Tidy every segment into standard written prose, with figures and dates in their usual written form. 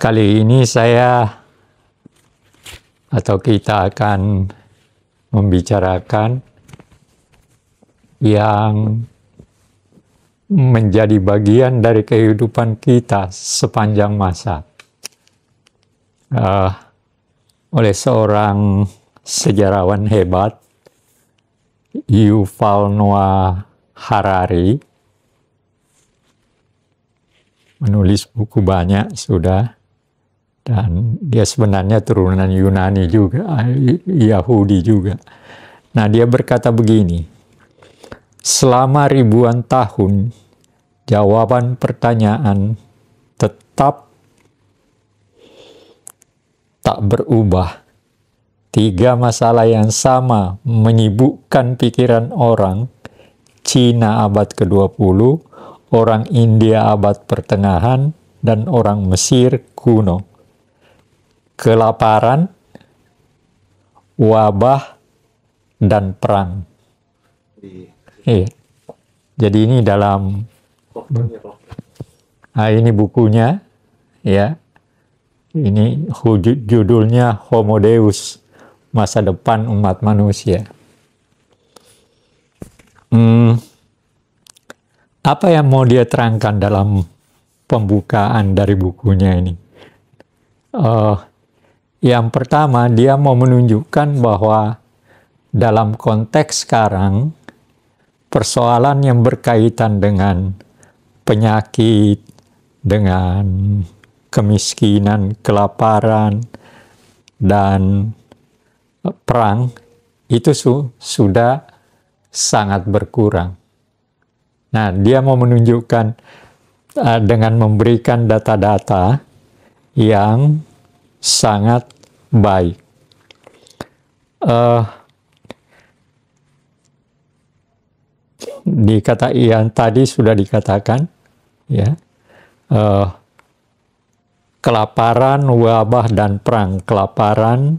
Kali ini kita akan membicarakan yang menjadi bagian dari kehidupan kita sepanjang masa. Oleh seorang sejarawan hebat, Yuval Noah Harari, menulis buku banyak sudah, dan dia sebenarnya turunan Yunani juga, Yahudi juga. Nah, dia berkata begini, selama ribuan tahun, jawaban pertanyaan tetap tak berubah. 3 masalah yang sama menyibukkan pikiran orang Cina abad ke-20, orang India abad pertengahan, dan orang Mesir kuno. Kelaparan, wabah, dan perang. Jadi ini dalam, ini bukunya, ya. Ini judulnya Homo Deus, masa depan umat manusia. Apa yang mau dia terangkan dalam pembukaan dari bukunya ini? Yang pertama, dia mau menunjukkan bahwa dalam konteks sekarang, persoalan yang berkaitan dengan penyakit, dengan kemiskinan, kelaparan, dan perang, itu sudah sangat berkurang. Nah, dia mau menunjukkan dengan memberikan data-data yang sangat baik. Yang tadi sudah dikatakan, ya, kelaparan, wabah, dan perang. Kelaparan,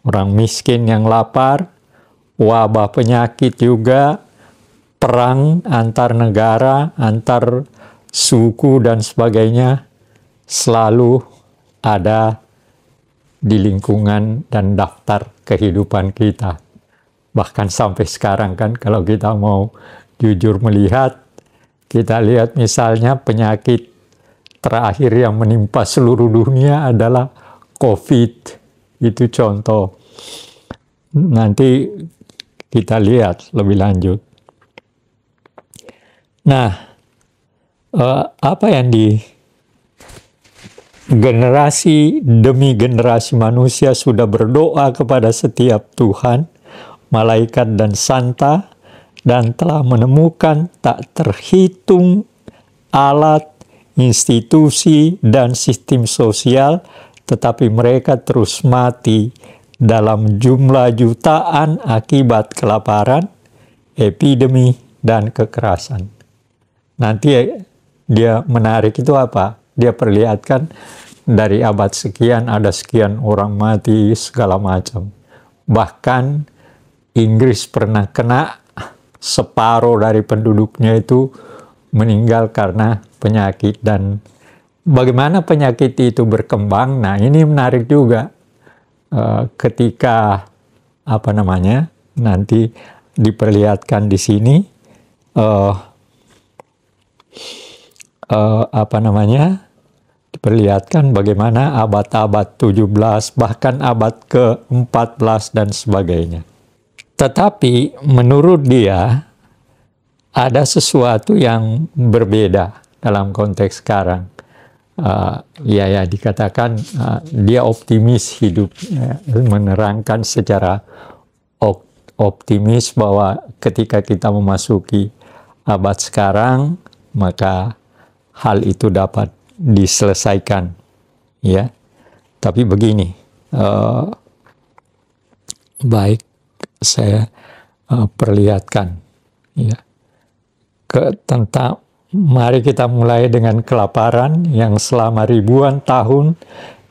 orang miskin yang lapar, wabah penyakit juga, perang antar negara, antar suku, dan sebagainya, selalu ada di lingkungan dan daftar kehidupan kita. Bahkan sampai sekarang kan, kalau kita mau jujur melihat, kita lihat misalnya penyakit terakhir yang menimpa seluruh dunia adalah COVID. Itu contoh. Nanti kita lihat lebih lanjut. Nah, apa yang generasi demi generasi manusia sudah berdoa kepada setiap Tuhan, malaikat, dan santa, dan telah menemukan tak terhitung alat, institusi, dan sistem sosial, tetapi mereka terus mati dalam jumlah jutaan akibat kelaparan, epidemi, dan kekerasan. Nanti dia menarik itu apa? Dia perlihatkan dari abad sekian ada sekian orang mati segala macam. Bahkan Inggris pernah kena, separuh dari penduduknya itu meninggal karena penyakit. Dan bagaimana penyakit itu berkembang? Nah, ini menarik juga. Ketika nanti diperlihatkan di sini, diperlihatkan bagaimana abad-abad 17, bahkan abad ke-14 dan sebagainya. Tetapi menurut dia ada sesuatu yang berbeda dalam konteks sekarang. Dikatakan dia optimis hidup, menerangkan secara optimis bahwa ketika kita memasuki abad sekarang, maka hal itu dapat diselesaikan, ya. Tapi begini, baik saya perlihatkan, ya, tentang, mari kita mulai dengan kelaparan yang selama ribuan tahun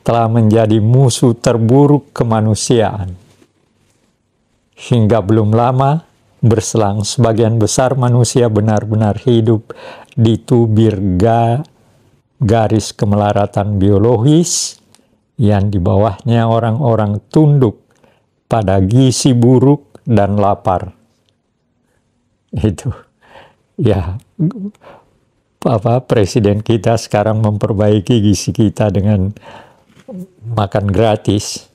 telah menjadi musuh terburuk kemanusiaan. Hingga belum lama berselang, sebagian besar manusia benar-benar hidup di tubir garis kemelaratan biologis yang di bawahnya orang-orang tunduk pada gizi buruk dan lapar. Itu ya, presiden kita sekarang memperbaiki gizi kita dengan makan gratis.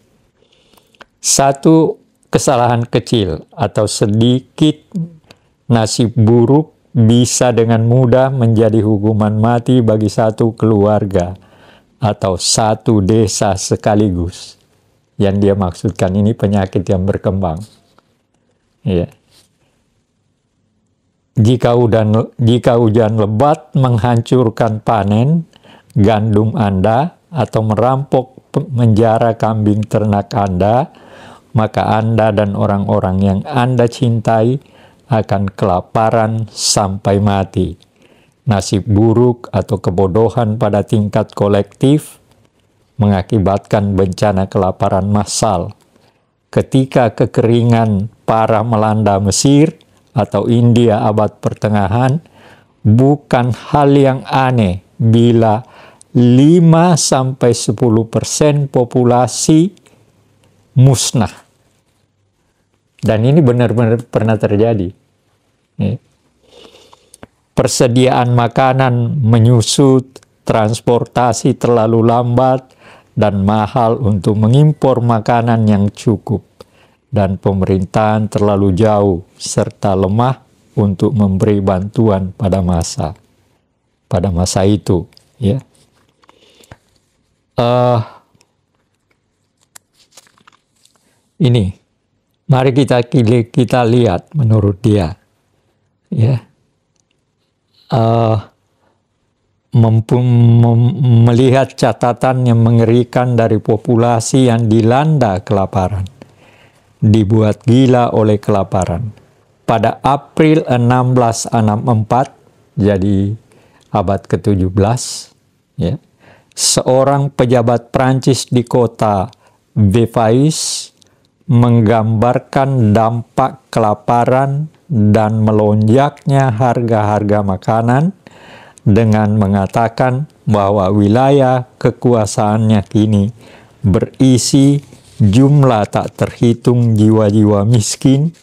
Satu kesalahan kecil atau sedikit nasib buruk bisa dengan mudah menjadi hukuman mati bagi satu keluarga atau satu desa sekaligus. Yang dia maksudkan ini penyakit yang berkembang. Ya. Jika hujan lebat menghancurkan panen gandum Anda atau merampok menjara kambing ternak Anda, maka Anda dan orang-orang yang Anda cintai akan kelaparan sampai mati. Nasib buruk atau kebodohan pada tingkat kolektif mengakibatkan bencana kelaparan massal. Ketika kekeringan parah melanda Mesir atau India abad pertengahan, bukan hal yang aneh bila 5-10% populasi musnah. Dan ini benar-benar pernah terjadi. Persediaan makanan menyusut, transportasi terlalu lambat, dan mahal untuk mengimpor makanan yang cukup. Dan pemerintahan terlalu jauh serta lemah untuk memberi bantuan pada masa itu, ya. Ini, mari kita lihat menurut dia, ya, melihat catatan yang mengerikan dari populasi yang dilanda kelaparan. Dibuat gila oleh kelaparan. Pada April 1664, jadi abad ke-17, ya, seorang pejabat Prancis di kota Bévais menggambarkan dampak kelaparan dan melonjaknya harga-harga makanan dengan mengatakan bahwa wilayah kekuasaannya kini berisi jumlah tak terhitung jiwa-jiwa miskin,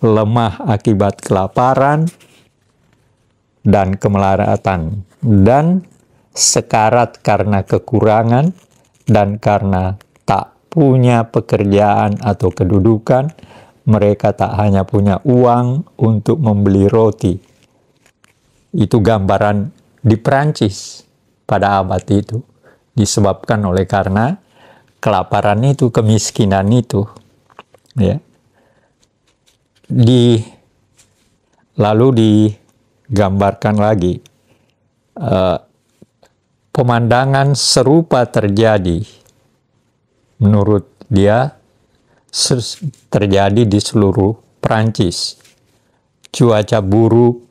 lemah akibat kelaparan dan kemelaratan, dan sekarat karena kekurangan dan karena tak punya pekerjaan atau kedudukan. Mereka tak hanya punya uang untuk membeli roti. Itu gambaran di Prancis pada abad itu, disebabkan oleh karena kelaparan itu, kemiskinan itu, ya. Lalu digambarkan lagi pemandangan serupa terjadi menurut dia terjadi di seluruh Prancis. Cuaca buruk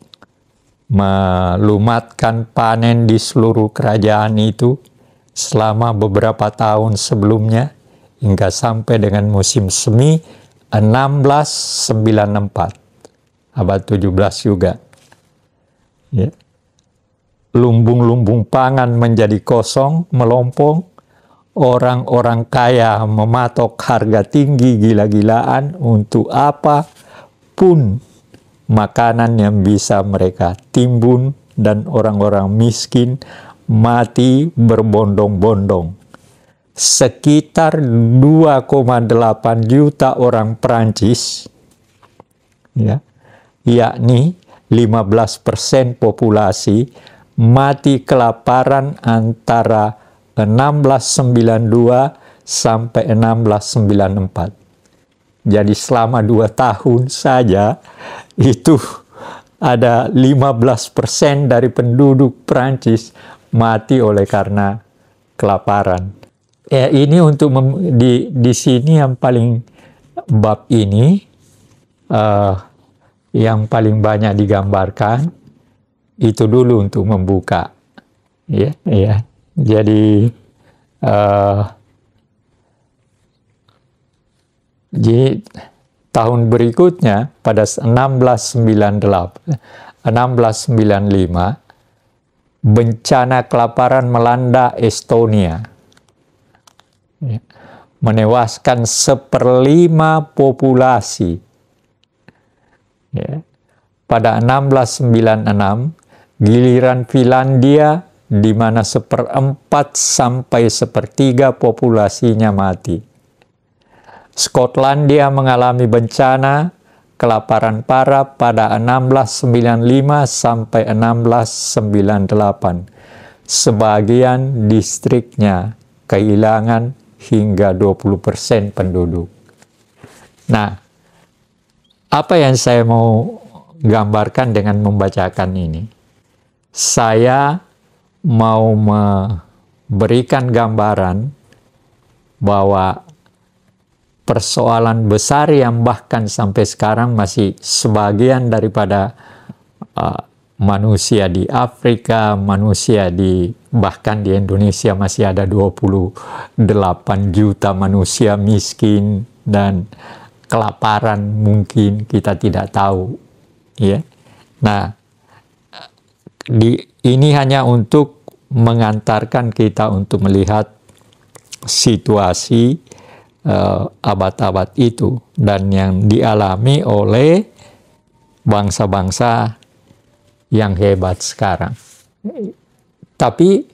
melumatkan panen di seluruh kerajaan itu selama beberapa tahun sebelumnya hingga sampai dengan musim semi 1694, abad 17 juga. Ya. Lumbung-lumbung pangan menjadi kosong, melompong. Orang-orang kaya mematok harga tinggi gila-gilaan untuk apapun makanan yang bisa mereka timbun, dan orang-orang miskin mati berbondong-bondong. Sekitar 2,8 juta orang Prancis, ya, yakni 15% populasi, mati kelaparan antara 1692 sampai 1694. Jadi selama 2 tahun saja itu ada 15% dari penduduk Prancis mati oleh karena kelaparan. Ya, ini untuk di sini yang paling bab ini yang paling banyak digambarkan itu dulu untuk membuka, ya, ya. Jadi tahun berikutnya pada 1695 bencana kelaparan melanda Estonia, ya, menewaskan 1/5 populasi. Ya. Pada 1696, giliran Finlandia di mana 1/4 sampai 1/3 populasinya mati. Skotlandia mengalami bencana kelaparan parah pada 1695 sampai 1698. Sebagian distriknya kehilangan hingga 20% penduduk. Nah, apa yang saya mau gambarkan dengan membacakan ini? Saya mau memberikan gambaran bahwa persoalan besar yang bahkan sampai sekarang masih sebagian daripada manusia di Afrika, manusia bahkan di Indonesia masih ada 28 juta manusia miskin dan kelaparan, mungkin kita tidak tahu, ya. Nah, ini hanya untuk mengantarkan kita untuk melihat situasi abad-abad itu dan yang dialami oleh bangsa-bangsa yang hebat sekarang. Tapi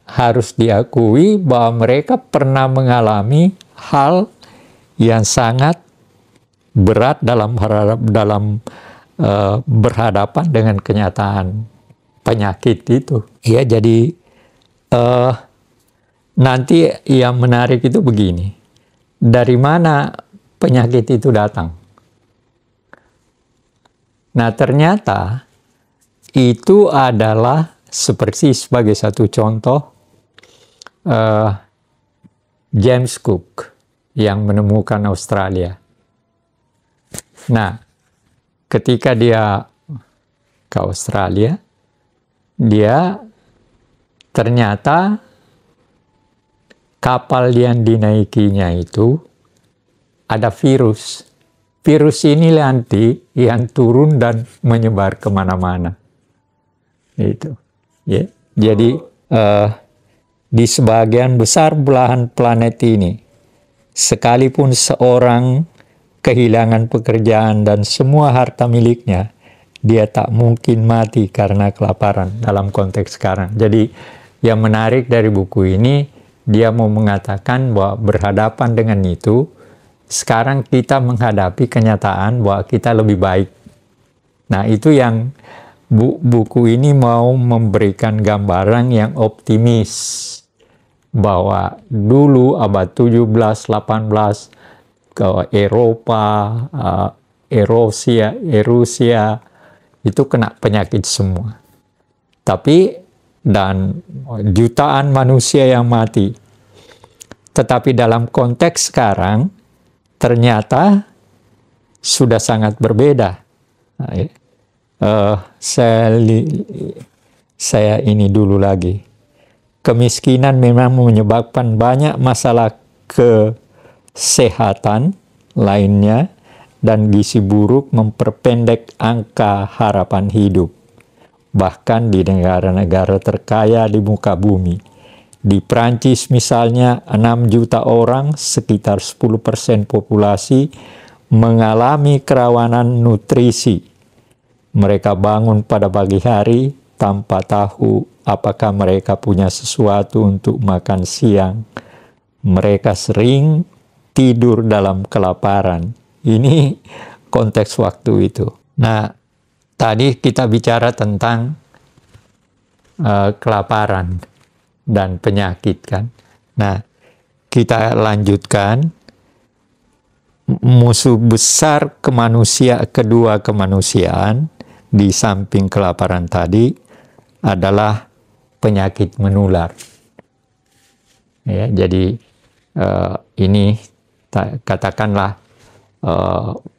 harus diakui bahwa mereka pernah mengalami hal yang sangat berat dalam berhadapan dengan kenyataan penyakit itu. Ya, jadi nanti yang menarik itu begini. Dari mana penyakit itu datang? Nah, ternyata itu adalah seperti sebagai satu contoh James Cook yang menemukan Australia. Nah, ketika dia ke Australia, dia ternyata kapal yang dinaikinya itu ada virus. Virus ini nanti yang turun dan menyebar kemana-mana. Itu, ya. Jadi di sebagian besar belahan planet ini, sekalipun seorang kehilangan pekerjaan dan semua harta miliknya, dia tak mungkin mati karena kelaparan dalam konteks sekarang. Jadi yang menarik dari buku ini, dia mau mengatakan bahwa berhadapan dengan itu, sekarang kita menghadapi kenyataan bahwa kita lebih baik. Nah, itu yang buku ini mau memberikan gambaran yang optimis. Bahwa dulu abad 17, 18, ke Eropa, Erosia, itu kena penyakit semua. Dan jutaan manusia yang mati. Tetapi dalam konteks sekarang, ternyata sudah sangat berbeda. Saya ini dulu lagi. Kemiskinan memang menyebabkan banyak masalah kesehatan lainnya, dan gizi buruk memperpendek angka harapan hidup. Bahkan di negara-negara terkaya di muka bumi. Di Prancis misalnya, 6 juta orang, sekitar 10% populasi, mengalami kerawanan nutrisi. Mereka bangun pada pagi hari tanpa tahu apakah mereka punya sesuatu untuk makan siang. Mereka sering tidur dalam kelaparan. Ini konteks waktu itu. Nah, tadi kita bicara tentang kelaparan dan penyakit, kan. Nah, kita lanjutkan. Musuh besar kedua kemanusiaan di samping kelaparan tadi adalah penyakit menular. Ya, jadi ini katakanlah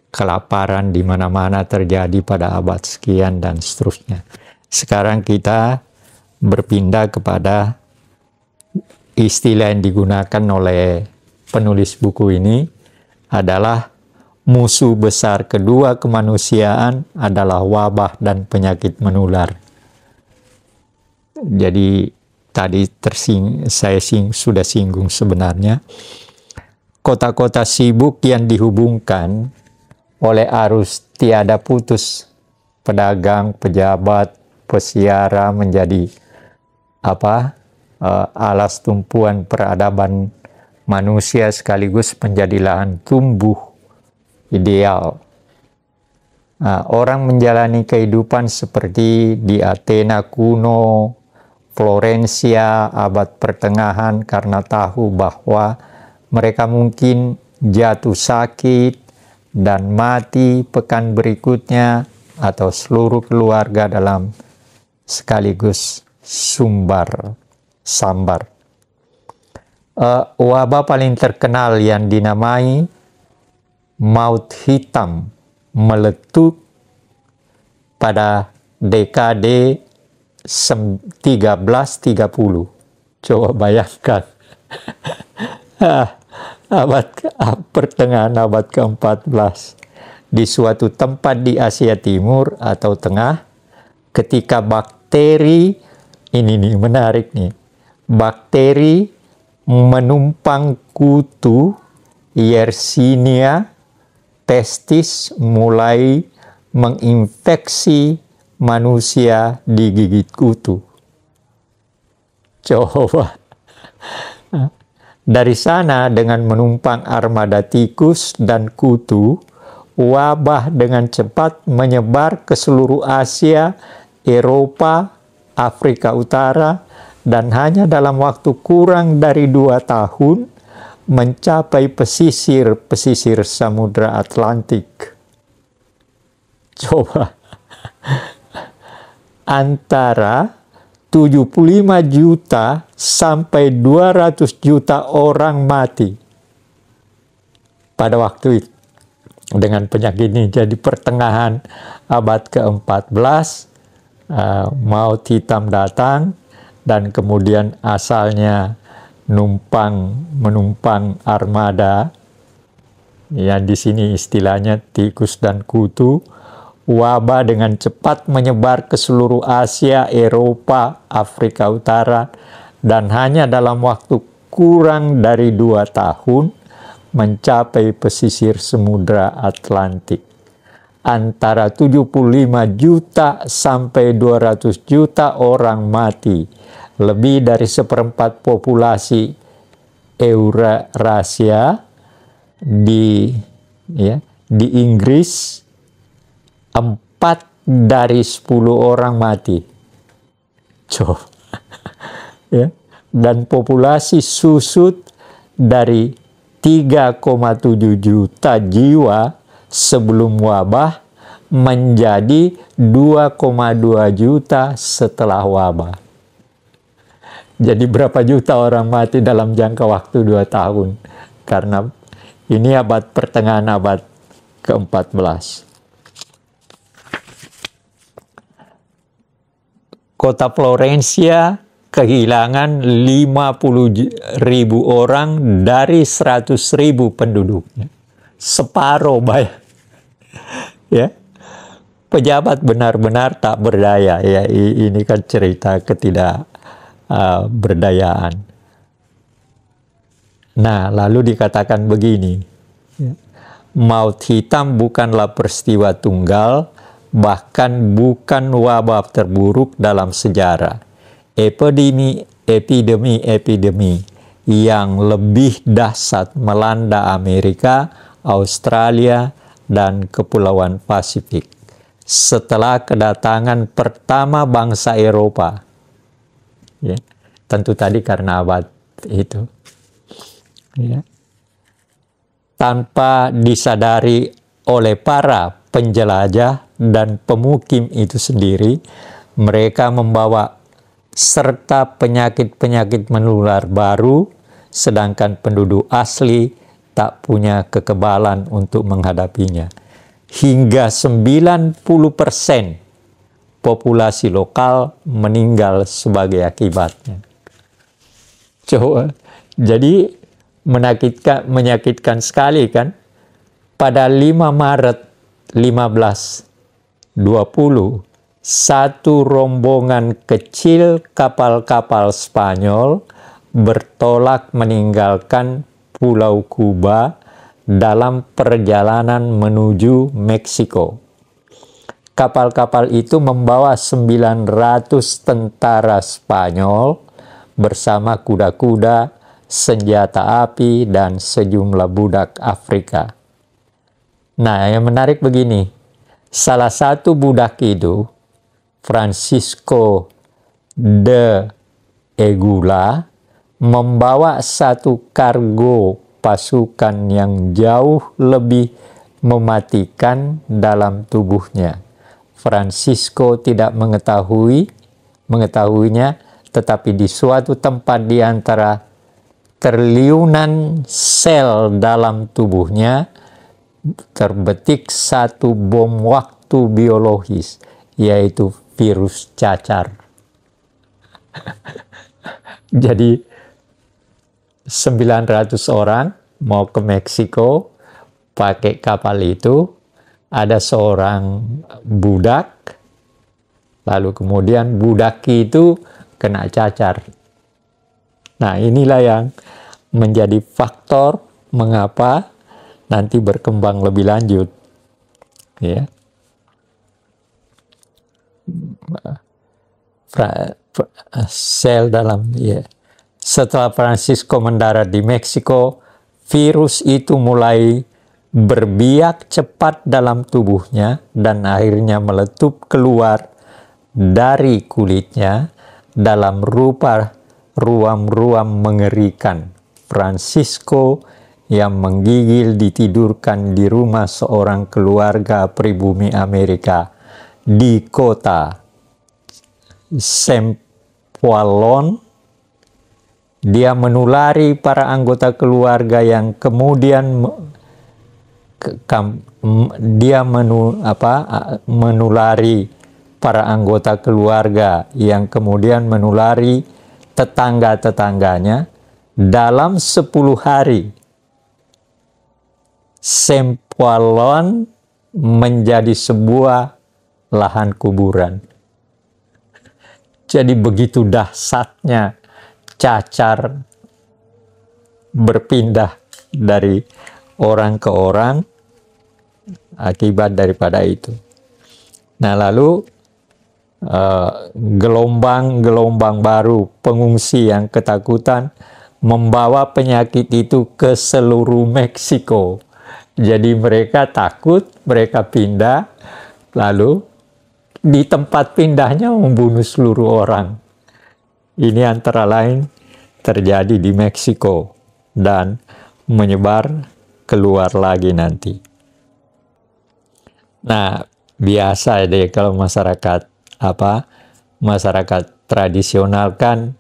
kelaparan di mana-mana terjadi pada abad sekian dan seterusnya. Sekarang kita berpindah kepada istilah yang digunakan oleh penulis buku ini adalah musuh besar kedua kemanusiaan adalah wabah dan penyakit menular. Jadi tadi sudah singgung sebenarnya. Kota-kota sibuk yang dihubungkan oleh arus tiada putus pedagang, pejabat, pesiara menjadi alas tumpuan peradaban manusia sekaligus menjadi lahan tumbuh ideal. Orang menjalani kehidupan seperti di Athena kuno, Florencia abad pertengahan karena tahu bahwa mereka mungkin jatuh sakit dan mati pekan berikutnya atau seluruh keluarga dalam sekaligus sambar. Wabah paling terkenal yang dinamai maut hitam meletup pada dekade 1330. Coba bayangkan. Pertengahan abad ke-14 di suatu tempat di Asia Timur atau Tengah, ketika bakteri, ini nih menarik nih, bakteri menumpang kutu Yersinia pestis mulai menginfeksi manusia digigit kutu. Coba. Dari sana dengan menumpang armada tikus dan kutu, wabah dengan cepat menyebar ke seluruh Asia, Eropa, Afrika Utara, dan hanya dalam waktu kurang dari 2 tahun mencapai pesisir Samudra Atlantik. Coba. Antara 75 juta sampai 200 juta orang mati pada waktu itu dengan penyakit ini. Jadi pertengahan abad ke-14 maut hitam datang, dan kemudian asalnya menumpang armada, yang di sini istilahnya tikus dan kutu. Wabah dengan cepat menyebar ke seluruh Asia, Eropa, Afrika Utara, dan hanya dalam waktu kurang dari 2 tahun mencapai pesisir Samudra Atlantik. Antara 75 juta sampai 200 juta orang mati, lebih dari 1/4 populasi Eurasia di Inggris. 4 dari 10 orang mati. Coba. Ya. Dan populasi susut dari 3,7 juta jiwa sebelum wabah menjadi 2,2 juta setelah wabah. Jadi berapa juta orang mati dalam jangka waktu 2 tahun? Karena ini pertengahan abad ke-14. Kota Florencia kehilangan 50.000 orang dari 100.000 penduduknya. Separuh ya. Pejabat benar-benar tak berdaya. Ya, ini kan cerita ketidakberdayaan. Nah, lalu dikatakan begini. Ya. Maut hitam bukanlah peristiwa tunggal, bahkan bukan wabah terburuk dalam sejarah. Epidemi yang lebih dahsyat melanda Amerika, Australia, dan Kepulauan Pasifik setelah kedatangan pertama bangsa Eropa. Ya, tentu tadi karena abad itu. Ya. Tanpa disadari oleh para penjelajah dan pemukim itu sendiri, mereka membawa serta penyakit-penyakit menular baru, sedangkan penduduk asli tak punya kekebalan untuk menghadapinya. Hingga 90% populasi lokal meninggal sebagai akibatnya. Coba, jadi menyakitkan sekali kan? Pada 5 Maret 1520, satu rombongan kecil kapal-kapal Spanyol bertolak meninggalkan Pulau Kuba dalam perjalanan menuju Meksiko. Kapal-kapal itu membawa 900 tentara Spanyol bersama kuda-kuda, senjata api, dan sejumlah budak Afrika. Nah, yang menarik begini, salah satu budak itu, Francisco de Egula, membawa satu kargo pasukan yang jauh lebih mematikan dalam tubuhnya. Francisco tidak mengetahuinya, tetapi di suatu tempat di antara triliunan sel dalam tubuhnya terbetik satu bom waktu biologis, yaitu virus cacar. Jadi 900 orang mau ke Meksiko pakai kapal itu, ada seorang budak, lalu kemudian budak itu kena cacar. Nah, inilah yang menjadi faktor mengapa nanti berkembang lebih lanjut. Ya. Sel dalam, ya. Setelah Francisco mendarat di Meksiko, virus itu mulai berbiak cepat dalam tubuhnya dan akhirnya meletup keluar dari kulitnya dalam rupa ruam-ruam mengerikan. Francisco yang menggigil ditidurkan di rumah seorang keluarga pribumi Amerika di kota Sempoalon. Dia menulari para anggota keluarga yang kemudian menulari para anggota keluarga yang kemudian menulari tetangga-tetangganya. Dalam 10 hari, Sempoalon menjadi sebuah lahan kuburan. Jadi begitu dahsyatnya cacar berpindah dari orang ke orang akibat daripada itu. Nah, lalu gelombang-gelombang baru pengungsi yang ketakutan membawa penyakit itu ke seluruh Meksiko. Jadi mereka takut, mereka pindah, lalu di tempat pindahnya membunuh seluruh orang. Ini antara lain terjadi di Meksiko dan menyebar keluar lagi nanti. Nah, biasa deh kalau masyarakat tradisional kan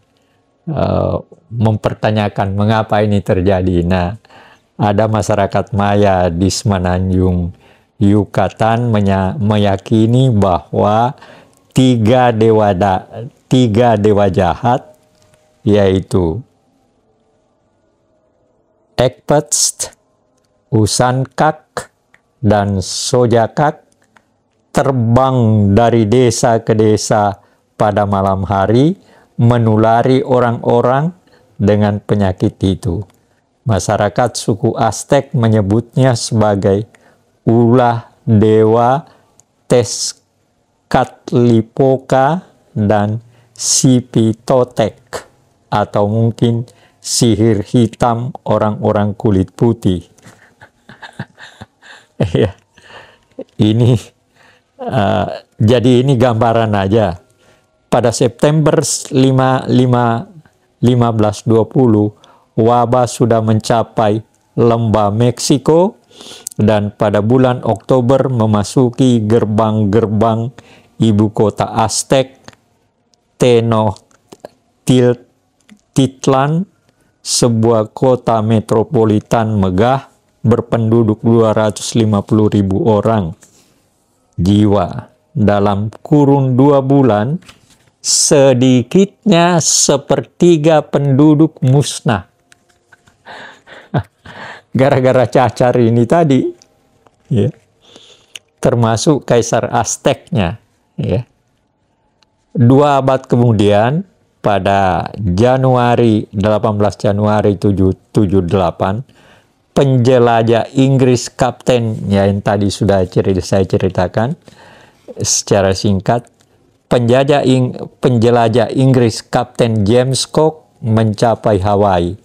mempertanyakan mengapa ini terjadi. Nah, ada masyarakat Maya di Semenanjung Yucatan meyakini bahwa tiga dewa jahat, yaitu Ekpetst, Usankak, dan Sojakak, terbang dari desa ke desa pada malam hari, menulari orang-orang dengan penyakit itu. Masyarakat suku Aztek menyebutnya sebagai ulah dewa Tezcatlipoca dan Sipitotek, atau mungkin sihir hitam orang-orang kulit putih. Jadi ini gambaran aja. Pada September 1520, wabah sudah mencapai lembah Meksiko, dan pada bulan Oktober memasuki gerbang-gerbang ibu kota Aztek, Tenochtitlan, sebuah kota metropolitan megah berpenduduk 250.000 orang jiwa. Dalam kurun 2 bulan, sedikitnya sepertiga penduduk musnah. Gara-gara cacar ini tadi, ya. Termasuk Kaisar Azteknya, ya. 2 abad kemudian, pada 18 Januari 778, penjelajah Inggris kapten yang tadi sudah saya ceritakan secara singkat, penjelajah Inggris Kapten James Cook mencapai Hawaii.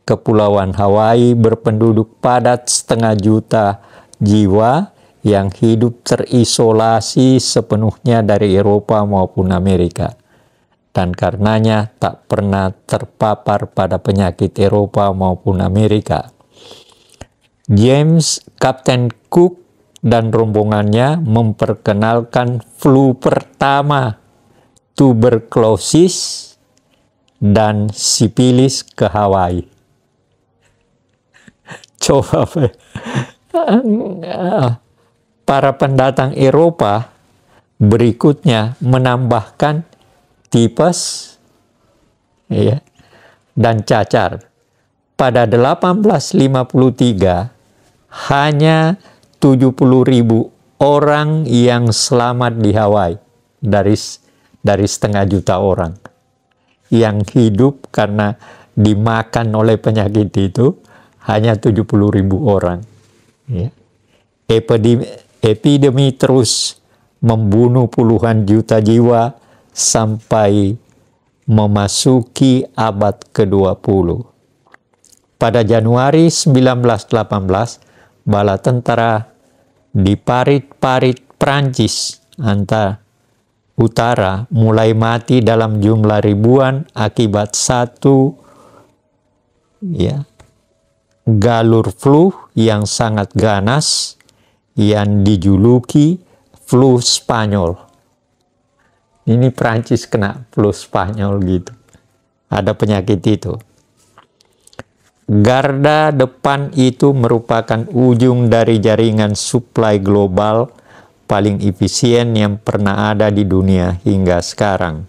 Kepulauan Hawaii berpenduduk padat 500 juta jiwa yang hidup terisolasi sepenuhnya dari Eropa maupun Amerika, dan karenanya tak pernah terpapar pada penyakit Eropa maupun Amerika. James Kapten Cook dan rombongannya memperkenalkan flu pertama, tuberkulosis, dan sipilis ke Hawaii. Coba para pendatang Eropa berikutnya menambahkan tipes, ya, dan cacar. Pada 1853 hanya 70.000 orang yang selamat di Hawaii dari 500 juta orang yang hidup karena dimakan oleh penyakit itu, hanya 70.000 orang. Ya. Epidemi terus membunuh puluhan juta jiwa sampai memasuki abad ke-20. Pada Januari 1918, bala tentara di parit-parit Prancis utara mulai mati dalam jumlah ribuan akibat satu galur flu yang sangat ganas yang dijuluki flu Spanyol. Ini Prancis kena flu Spanyol gitu. Ada penyakit itu. Garda depan itu merupakan ujung dari jaringan suplai global paling efisien yang pernah ada di dunia hingga sekarang.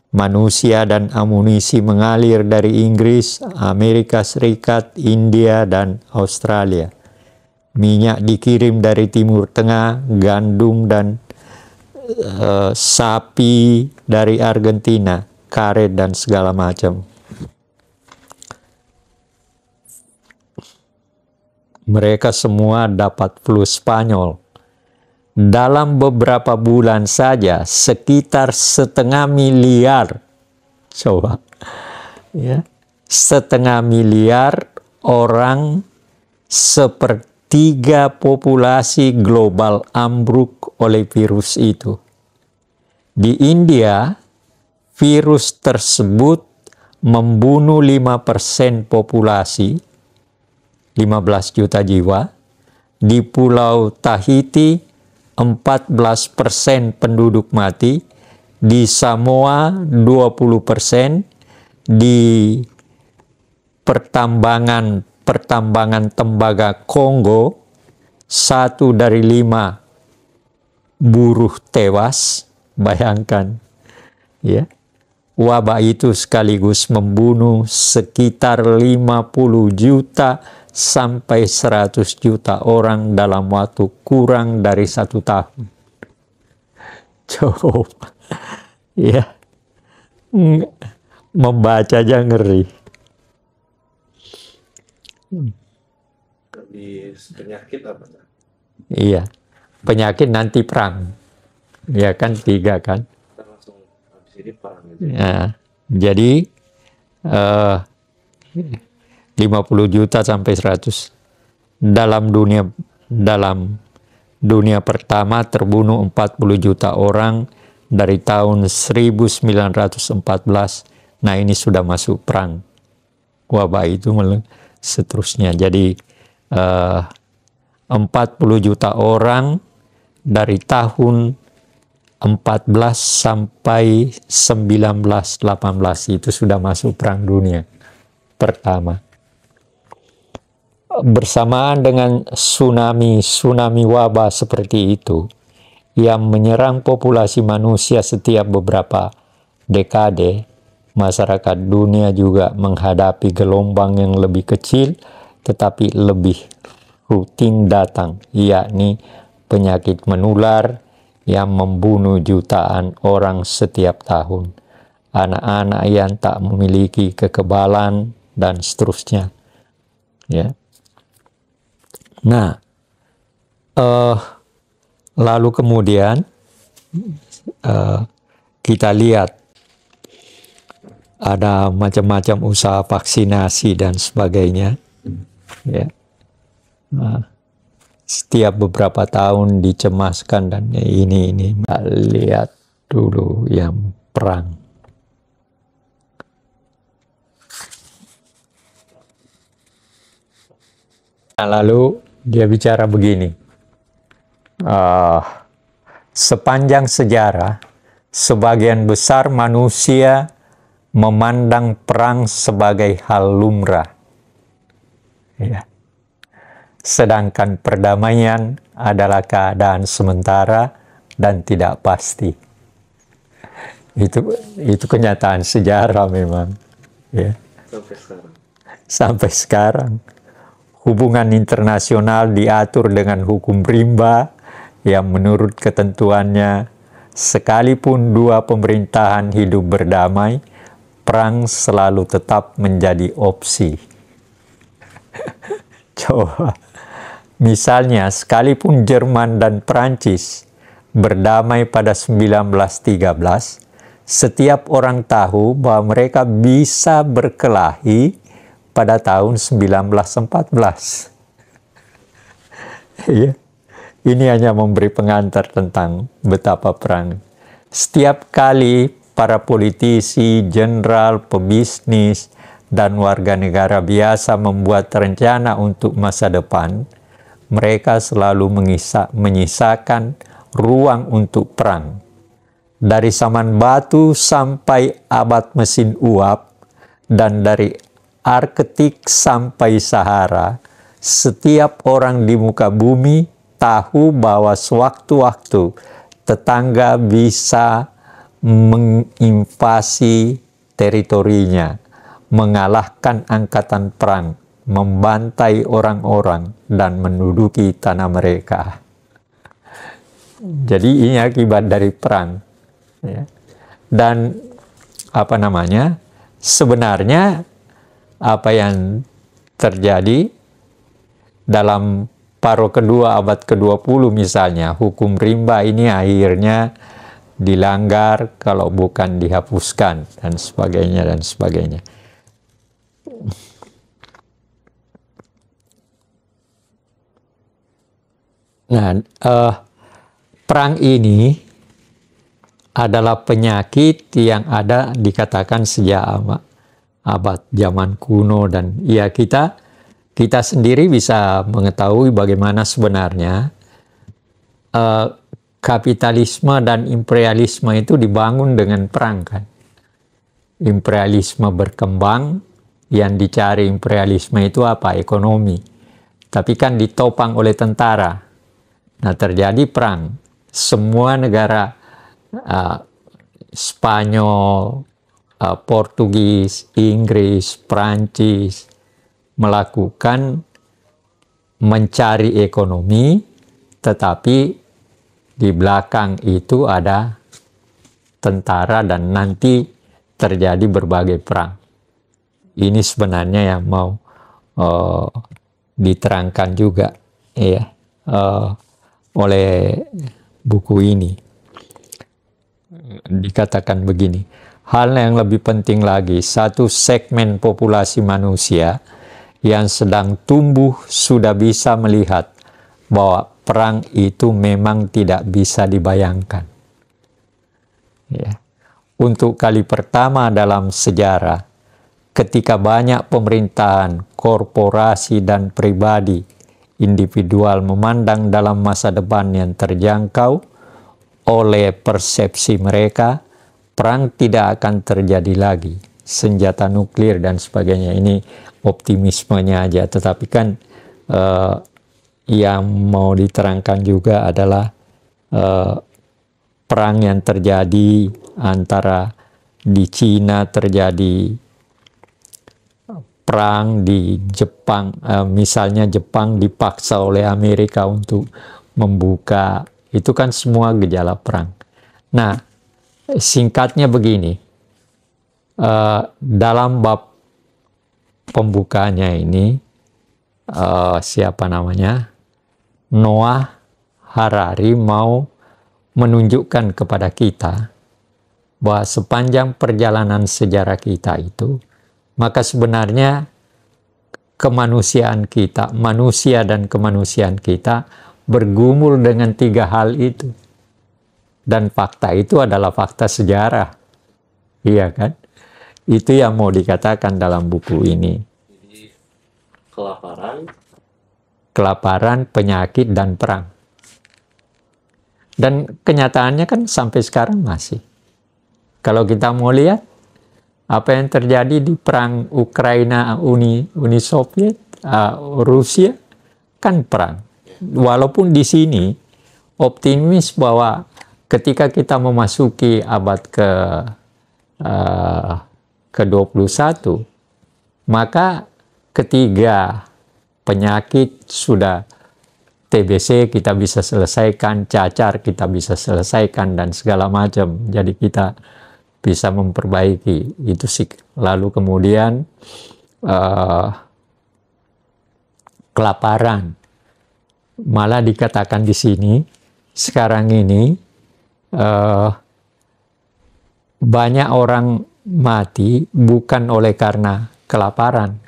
Manusia dan amunisi mengalir dari Inggris, Amerika Serikat, India, dan Australia. Minyak dikirim dari Timur Tengah, gandum dan sapi dari Argentina, karet dan segala macam. Mereka semua dapat flu Spanyol. Dalam beberapa bulan saja sekitar 500 miliar, coba, ya, 500 miliar orang, sepertiga populasi global ambruk oleh virus itu. Di India, virus tersebut membunuh 5% populasi, 15 juta jiwa. Di Pulau Tahiti, 14% penduduk mati. Di Samoa, 20%. Di pertambangan tembaga Kongo, 1 dari 5 buruh tewas. Bayangkan, ya. Wabah itu sekaligus membunuh sekitar 50 juta sampai 100 juta orang dalam waktu kurang dari 1 tahun. Coba, ya, membaca aja ngeri. Di penyakit apa? Iya, penyakit nanti perang. Ya kan 3 kan. Kita langsung habis ini perang gitu. Ya, jadi 50 juta sampai 100. Dalam dunia pertama terbunuh 40 juta orang dari tahun 1914. Nah, ini sudah masuk perang. Wabah itu seterusnya. Jadi 40 juta orang dari tahun 14 sampai 1918 itu sudah masuk perang dunia pertama. Bersamaan dengan tsunami wabah seperti itu yang menyerang populasi manusia setiap beberapa dekade, masyarakat dunia juga menghadapi gelombang yang lebih kecil tetapi lebih rutin datang, yakni penyakit menular yang membunuh jutaan orang setiap tahun, anak-anak yang tak memiliki kekebalan, dan seterusnya. Ya. Nah, lalu kemudian kita lihat ada macam-macam usaha vaksinasi dan sebagainya. Ya. Nah, setiap beberapa tahun dicemaskan, dan ini lihat dulu yang perang. Nah, lalu dia bicara begini, sepanjang sejarah sebagian besar manusia memandang perang sebagai hal lumrah, ya. Sedangkan perdamaian adalah keadaan sementara dan tidak pasti. Itu kenyataan sejarah memang, ya. Sampai sekarang hubungan internasional diatur dengan hukum rimba yang menurut ketentuannya, sekalipun dua pemerintahan hidup berdamai, perang selalu tetap menjadi opsi. Coba, misalnya sekalipun Jerman dan Prancis berdamai pada 1913, setiap orang tahu bahwa mereka bisa berkelahi pada tahun 1914. Ya. Ini hanya memberi pengantar tentang betapa perang. Setiap kali para politisi, jenderal, pebisnis, dan warga negara biasa membuat rencana untuk masa depan, mereka selalu menyisakan ruang untuk perang. Dari zaman batu sampai abad mesin uap, dan dari Arktik sampai Sahara, setiap orang di muka bumi tahu bahwa sewaktu-waktu tetangga bisa menginvasi teritorinya, mengalahkan angkatan perang, membantai orang-orang, dan menduduki tanah mereka. Jadi ini akibat dari perang. Ya. Dan sebenarnya apa yang terjadi dalam paruh kedua abad ke-20 misalnya, hukum rimba ini akhirnya dilanggar kalau bukan dihapuskan, dan sebagainya dan sebagainya. Nah, perang ini adalah penyakit yang ada dikatakan sejak abad zaman kuno, dan ya kita sendiri bisa mengetahui bagaimana sebenarnya kapitalisme dan imperialisme itu dibangun dengan perang, kan. Imperialisme berkembang, yang dicari imperialisme itu apa? Ekonomi. Tapi kan ditopang oleh tentara. Nah, terjadi perang. Semua negara Spanyol, Portugis, Inggris, Prancis melakukan mencari ekonomi, tetapi di belakang itu ada tentara dan nanti terjadi berbagai perang. Ini sebenarnya yang mau diterangkan juga, ya, oleh buku ini. Dikatakan begini, hal yang lebih penting lagi, satu segmen populasi manusia yang sedang tumbuh sudah bisa melihat bahwa perang itu memang tidak bisa dibayangkan. Ya. Untuk kali pertama dalam sejarah, ketika banyak pemerintahan, korporasi, dan pribadi, individual memandang dalam masa depan yang terjangkau oleh persepsi mereka, perang tidak akan terjadi lagi, senjata nuklir dan sebagainya. Ini optimismenya aja, tetapi kan yang mau diterangkan juga adalah perang yang terjadi antara di Cina, terjadi perang di Jepang, misalnya Jepang dipaksa oleh Amerika untuk membuka Itu kan semua gejala perang. Nah, singkatnya begini, dalam bab pembukanya ini, siapa namanya, Noah Harari mau menunjukkan kepada kita bahwa sepanjang perjalanan sejarah kita itu, maka sebenarnya kemanusiaan kita, manusia dan kemanusiaan kita bergumul dengan 3 hal itu. Dan fakta itu adalah fakta sejarah. Iya kan? Itu yang mau dikatakan dalam buku ini. Jadi kelaparan, Kelaparan, penyakit, dan perang. Dan kenyataannya kan sampai sekarang masih. Kalau kita mau lihat, apa yang terjadi di perang Ukraina, Uni Soviet, Rusia, kan perang. Walaupun di sini optimis bahwa ketika kita memasuki abad ke-21, maka ketiga penyakit sudah, TBC kita bisa selesaikan, cacar kita bisa selesaikan, dan segala macam. Jadi kita bisa memperbaiki itu sih. Lalu kemudian kelaparan, malah dikatakan di sini sekarang ini banyak orang mati bukan oleh karena kelaparan,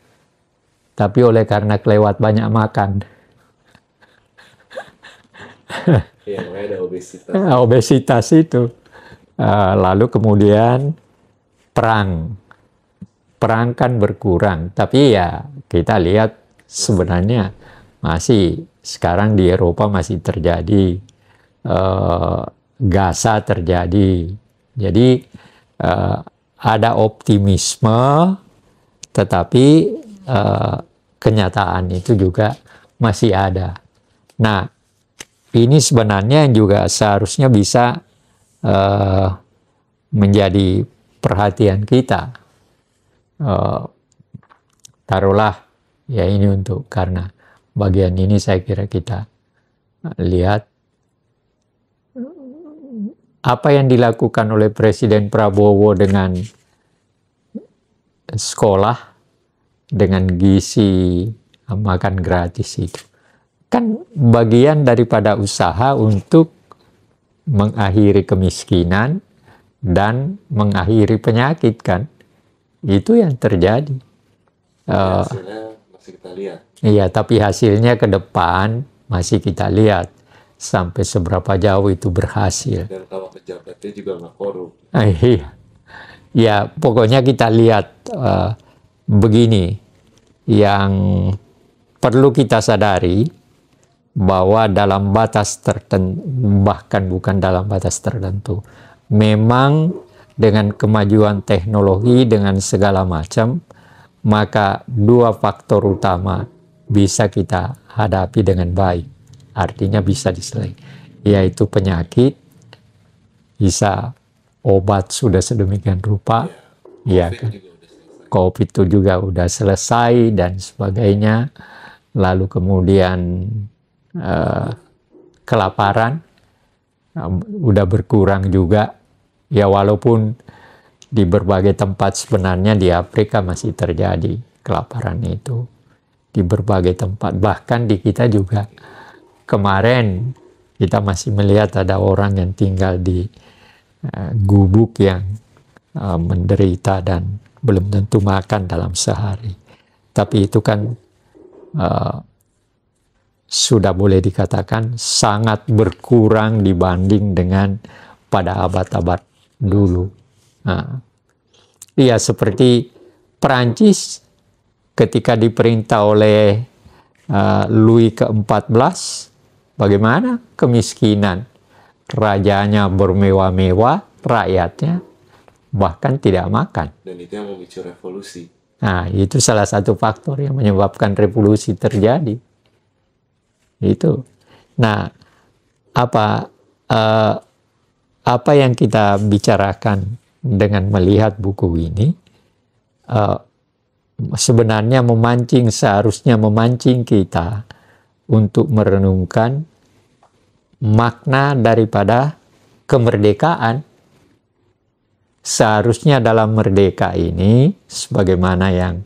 tapi oleh karena kelewat banyak makan. ya makanya ada obesitas. Obesitas itu. Lalu kemudian perang kan berkurang, tapi ya kita lihat sebenarnya masih sekarang di Eropa masih terjadi, Gaza terjadi. Jadi ada optimisme, tetapi kenyataan itu juga masih ada. Nah, ini sebenarnya juga seharusnya bisa menjadi perhatian kita. Taruhlah ya ini untuk, karena bagian ini saya kira kita lihat apa yang dilakukan oleh Presiden Prabowo dengan sekolah, dengan gizi, makan gratis itu. Kan bagian daripada usaha untuk mengakhiri kemiskinan dan mengakhiri penyakit kan. Itu yang terjadi. Hasilnya masih kita lihat. Iya, tapi hasilnya ke depan masih kita lihat sampai seberapa jauh itu berhasil. Dan kalau pejabatnya juga nggak korup. Iya. Ya, pokoknya kita lihat begini, yang perlu kita sadari bahwa dalam batas tertentu, bahkan bukan dalam batas tertentu, memang dengan kemajuan teknologi, dengan segala macam, maka 2 faktor utama bisa kita hadapi dengan baik. Artinya bisa diselesaikan, yaitu penyakit, bisa obat sudah sedemikian rupa, ya kan? COVID itu juga udah selesai dan sebagainya. Lalu kemudian kelaparan udah berkurang juga. Ya walaupun di berbagai tempat sebenarnya di Afrika masih terjadi kelaparan itu. Di berbagai tempat. Bahkan di kita juga kemarin kita masih melihat ada orang yang tinggal di gubuk yang menderita dan belum tentu makan dalam sehari. Tapi itu kan sudah boleh dikatakan sangat berkurang dibanding dengan pada abad-abad dulu. Iya, seperti Perancis ketika diperintah oleh Louis ke-14, bagaimana kemiskinan? Rajanya bermewah-mewah, rakyatnya bahkan tidak makan. Dan itu yang memicu revolusi. Nah, itu salah satu faktor yang menyebabkan revolusi terjadi. Itu. Nah, apa yang kita bicarakan dengan melihat buku ini, sebenarnya seharusnya memancing kita untuk merenungkan makna daripada kemerdekaan. Seharusnya dalam merdeka ini, sebagaimana yang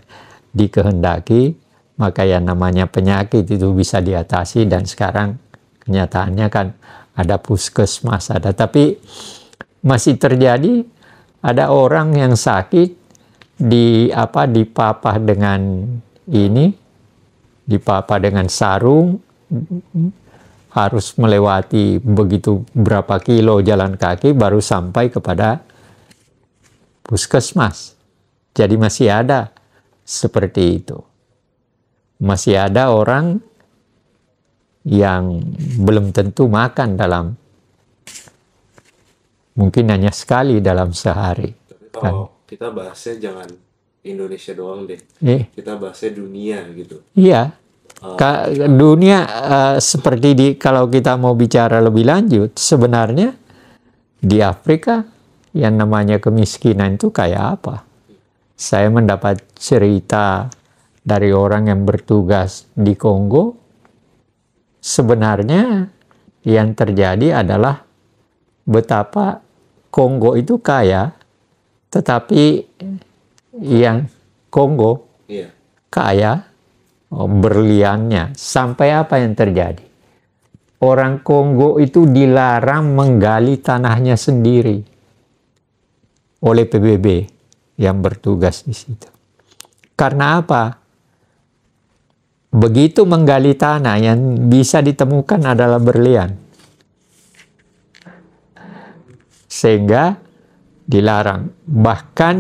dikehendaki, maka yang namanya penyakit itu bisa diatasi, dan sekarang kenyataannya kan ada puskesmas, ada, tapi masih terjadi ada orang yang sakit dipapah dengan ini, dipapah dengan sarung, harus melewati begitu berapa kilo jalan kaki baru sampai kepada puskesmas. Jadi masih ada seperti itu. Masih ada orang yang belum tentu makan dalam, mungkin hanya sekali dalam sehari. Tapi kalau kita bahasnya jangan Indonesia doang deh. Kita bahasnya dunia gitu. Iya. Dunia seperti kalau kita mau bicara lebih lanjut, sebenarnya di Afrika yang namanya kemiskinan itu kayak apa? Saya mendapat cerita dari orang yang bertugas di Kongo. Sebenarnya yang terjadi adalah betapa Kongo itu kaya, tetapi yang Kongo kaya berliannya. Sampai apa yang terjadi? Orang Kongo itu dilarang menggali tanahnya sendiri oleh PBB yang bertugas di situ. Karena apa? Begitu menggali tanah, yang bisa ditemukan adalah berlian. Sehingga dilarang. Bahkan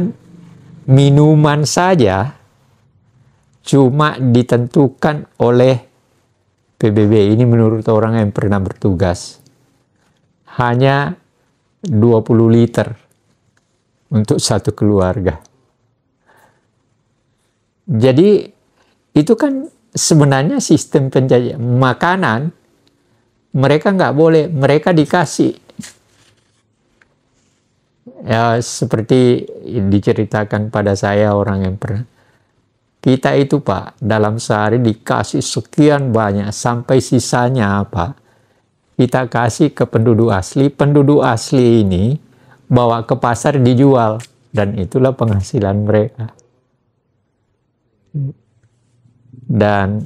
minuman saja cuma ditentukan oleh PBB. Ini menurut orang yang pernah bertugas. Hanya 20 liter untuk satu keluarga. Jadi itu kan sebenarnya sistem penjajahan. Makanan mereka nggak boleh, mereka dikasih. Ya, seperti diceritakan pada saya orang yang pernah. Kita itu Pak, dalam sehari dikasih sekian banyak, sampai sisanya apa? Kita kasih ke penduduk asli. Penduduk asli ini bawa ke pasar dijual, dan itulah penghasilan mereka. Dan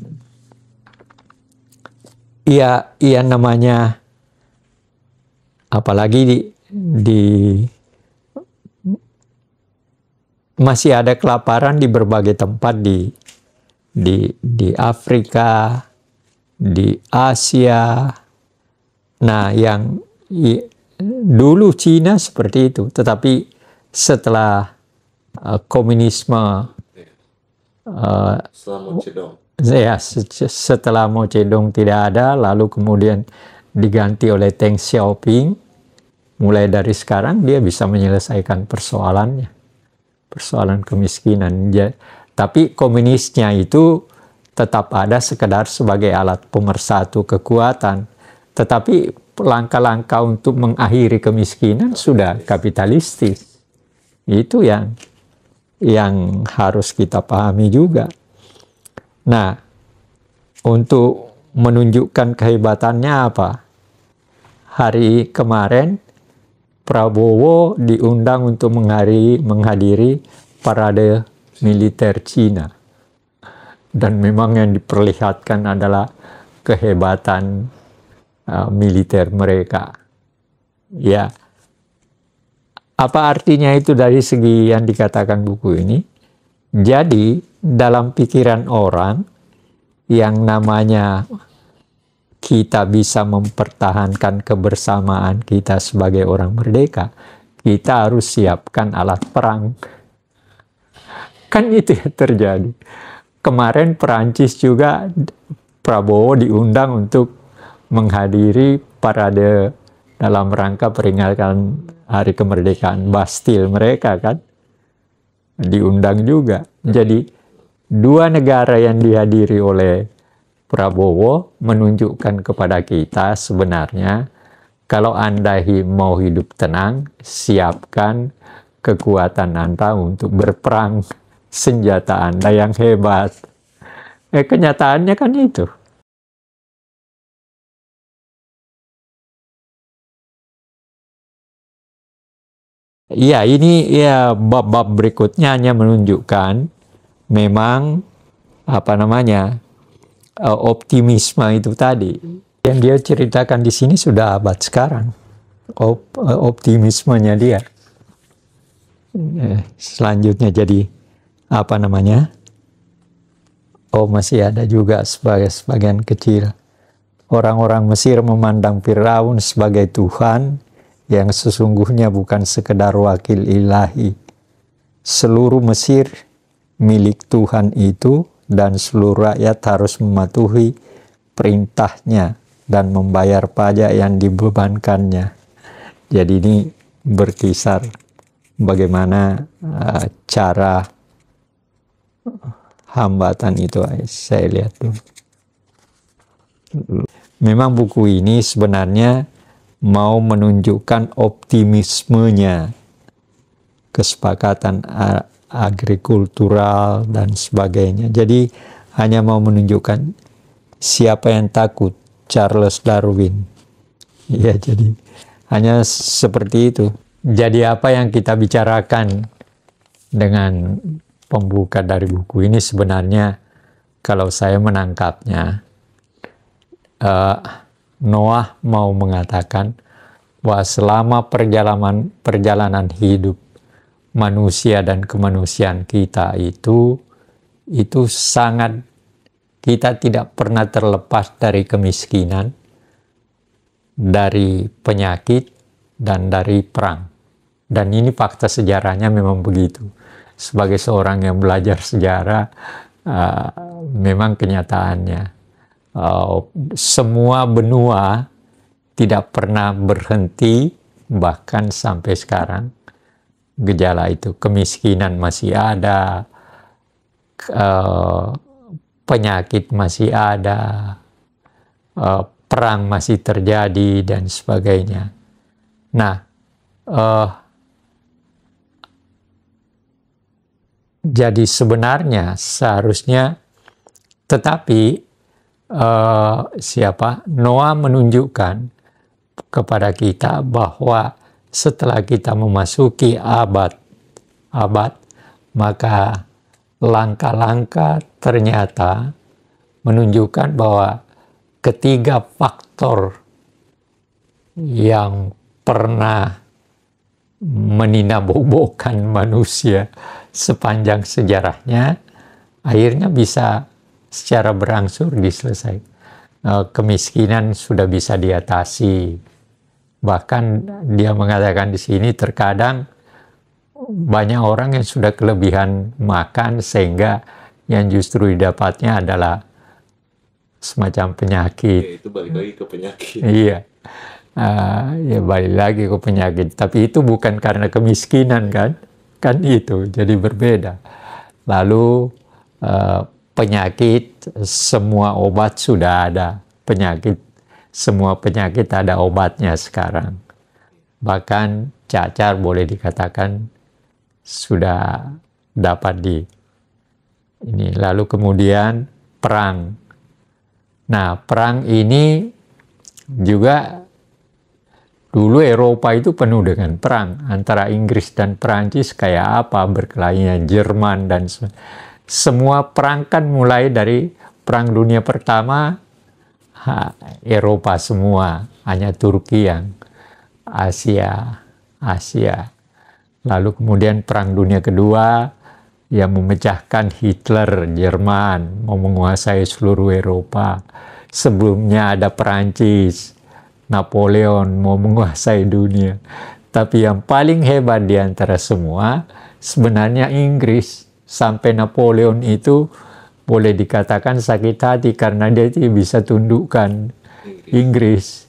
ya namanya, apalagi masih ada kelaparan di berbagai tempat di Afrika, di Asia. Nah, yang dulu Cina seperti itu, tetapi setelah komunisme, setelah Mao Zedong tidak ada, lalu kemudian diganti oleh Deng Xiaoping. Mulai dari sekarang dia bisa menyelesaikan persoalannya, persoalan kemiskinan. Tapi komunisnya itu tetap ada sekedar sebagai alat pemersatu kekuatan. Tetapi langkah-langkah untuk mengakhiri kemiskinan sudah kapitalistis. Itu yang harus kita pahami juga. Nah, untuk menunjukkan kehebatannya apa? Hari kemarin Prabowo diundang untuk menghadiri parade militer Cina. Dan memang yang diperlihatkan adalah kehebatan militer mereka. Ya, apa artinya itu dari segi yang dikatakan buku ini? Jadi, dalam pikiran orang yang namanya kita bisa mempertahankan kebersamaan kita sebagai orang merdeka, kita harus siapkan alat perang. Kan itu yang terjadi. Kemarin Perancis juga, Prabowo diundang untuk menghadiri parade dalam rangka peringatan Hari Kemerdekaan Bastille mereka kan. Diundang juga. Jadi dua negara yang dihadiri oleh Prabowo menunjukkan kepada kita sebenarnya kalau Anda mau hidup tenang, siapkan kekuatan Anda untuk berperang, senjata Anda yang hebat. Kenyataannya kan itu. Iya, ini ya bab-bab berikutnya hanya menunjukkan memang apa namanya optimisme itu tadi yang dia ceritakan di sini sudah abad sekarang. Optimismenya dia. Selanjutnya jadi apa namanya? Oh, masih ada juga sebagian kecil. Orang-orang Mesir memandang Firaun sebagai Tuhan yang sesungguhnya bukan sekedar wakil ilahi. Seluruh Mesir milik Tuhan itu dan seluruh rakyat harus mematuhi perintahnya dan membayar pajak yang dibebankannya. Jadi ini berkisar bagaimana cara hambatan itu saya lihat tuh. Memang buku ini sebenarnya mau menunjukkan optimismenya, kesepakatan agrikultural dan sebagainya. Jadi hanya mau menunjukkan siapa yang takut, Charles Darwin. Ya, jadi hanya seperti itu. Jadi apa yang kita bicarakan dengan pembuka dari buku ini sebenarnya kalau saya menangkapnya, Noah mau mengatakan bahwa selama perjalanan hidup manusia dan kemanusiaan kita itu sangat, kita tidak pernah terlepas dari kemiskinan, dari penyakit, dan dari perang. Dan ini fakta sejarahnya memang begitu. Sebagai seorang yang belajar sejarah, memang kenyataannya semua benua tidak pernah berhenti, bahkan sampai sekarang gejala itu. Kemiskinan masih ada, penyakit masih ada, perang masih terjadi, dan sebagainya. Nah, jadi sebenarnya seharusnya, tetapi Noah menunjukkan kepada kita bahwa setelah kita memasuki abad, maka langkah-langkah ternyata menunjukkan bahwa ketiga faktor yang pernah meninabobokan manusia sepanjang sejarahnya akhirnya bisa secara berangsur diselesaikan. Kemiskinan sudah bisa diatasi. Bahkan dia mengatakan di sini terkadang banyak orang yang sudah kelebihan makan sehingga yang justru didapatnya adalah semacam penyakit. Ya, itu balik lagi ke penyakit. Iya. Ya balik lagi ke penyakit. Tapi itu bukan karena kemiskinan kan? Kan itu. Jadi berbeda. Lalu penyakit, semua obat sudah ada. Semua penyakit ada obatnya sekarang. Bahkan cacar boleh dikatakan sudah dapat ini. Lalu kemudian perang. Nah, perang ini juga dulu Eropa itu penuh dengan perang. Antara Inggris dan Perancis kayak apa berkelahinya, Jerman dan semua perang kan mulai dari Perang Dunia Pertama, Eropa semua, hanya Turki yang Asia. Lalu kemudian Perang Dunia Kedua yang memecahkan Hitler, Jerman, mau menguasai seluruh Eropa. Sebelumnya ada Perancis, Napoleon mau menguasai dunia. Tapi yang paling hebat di antara semua sebenarnya Inggris. Sampai Napoleon itu boleh dikatakan sakit hati karena dia tidak bisa tundukkan Inggris.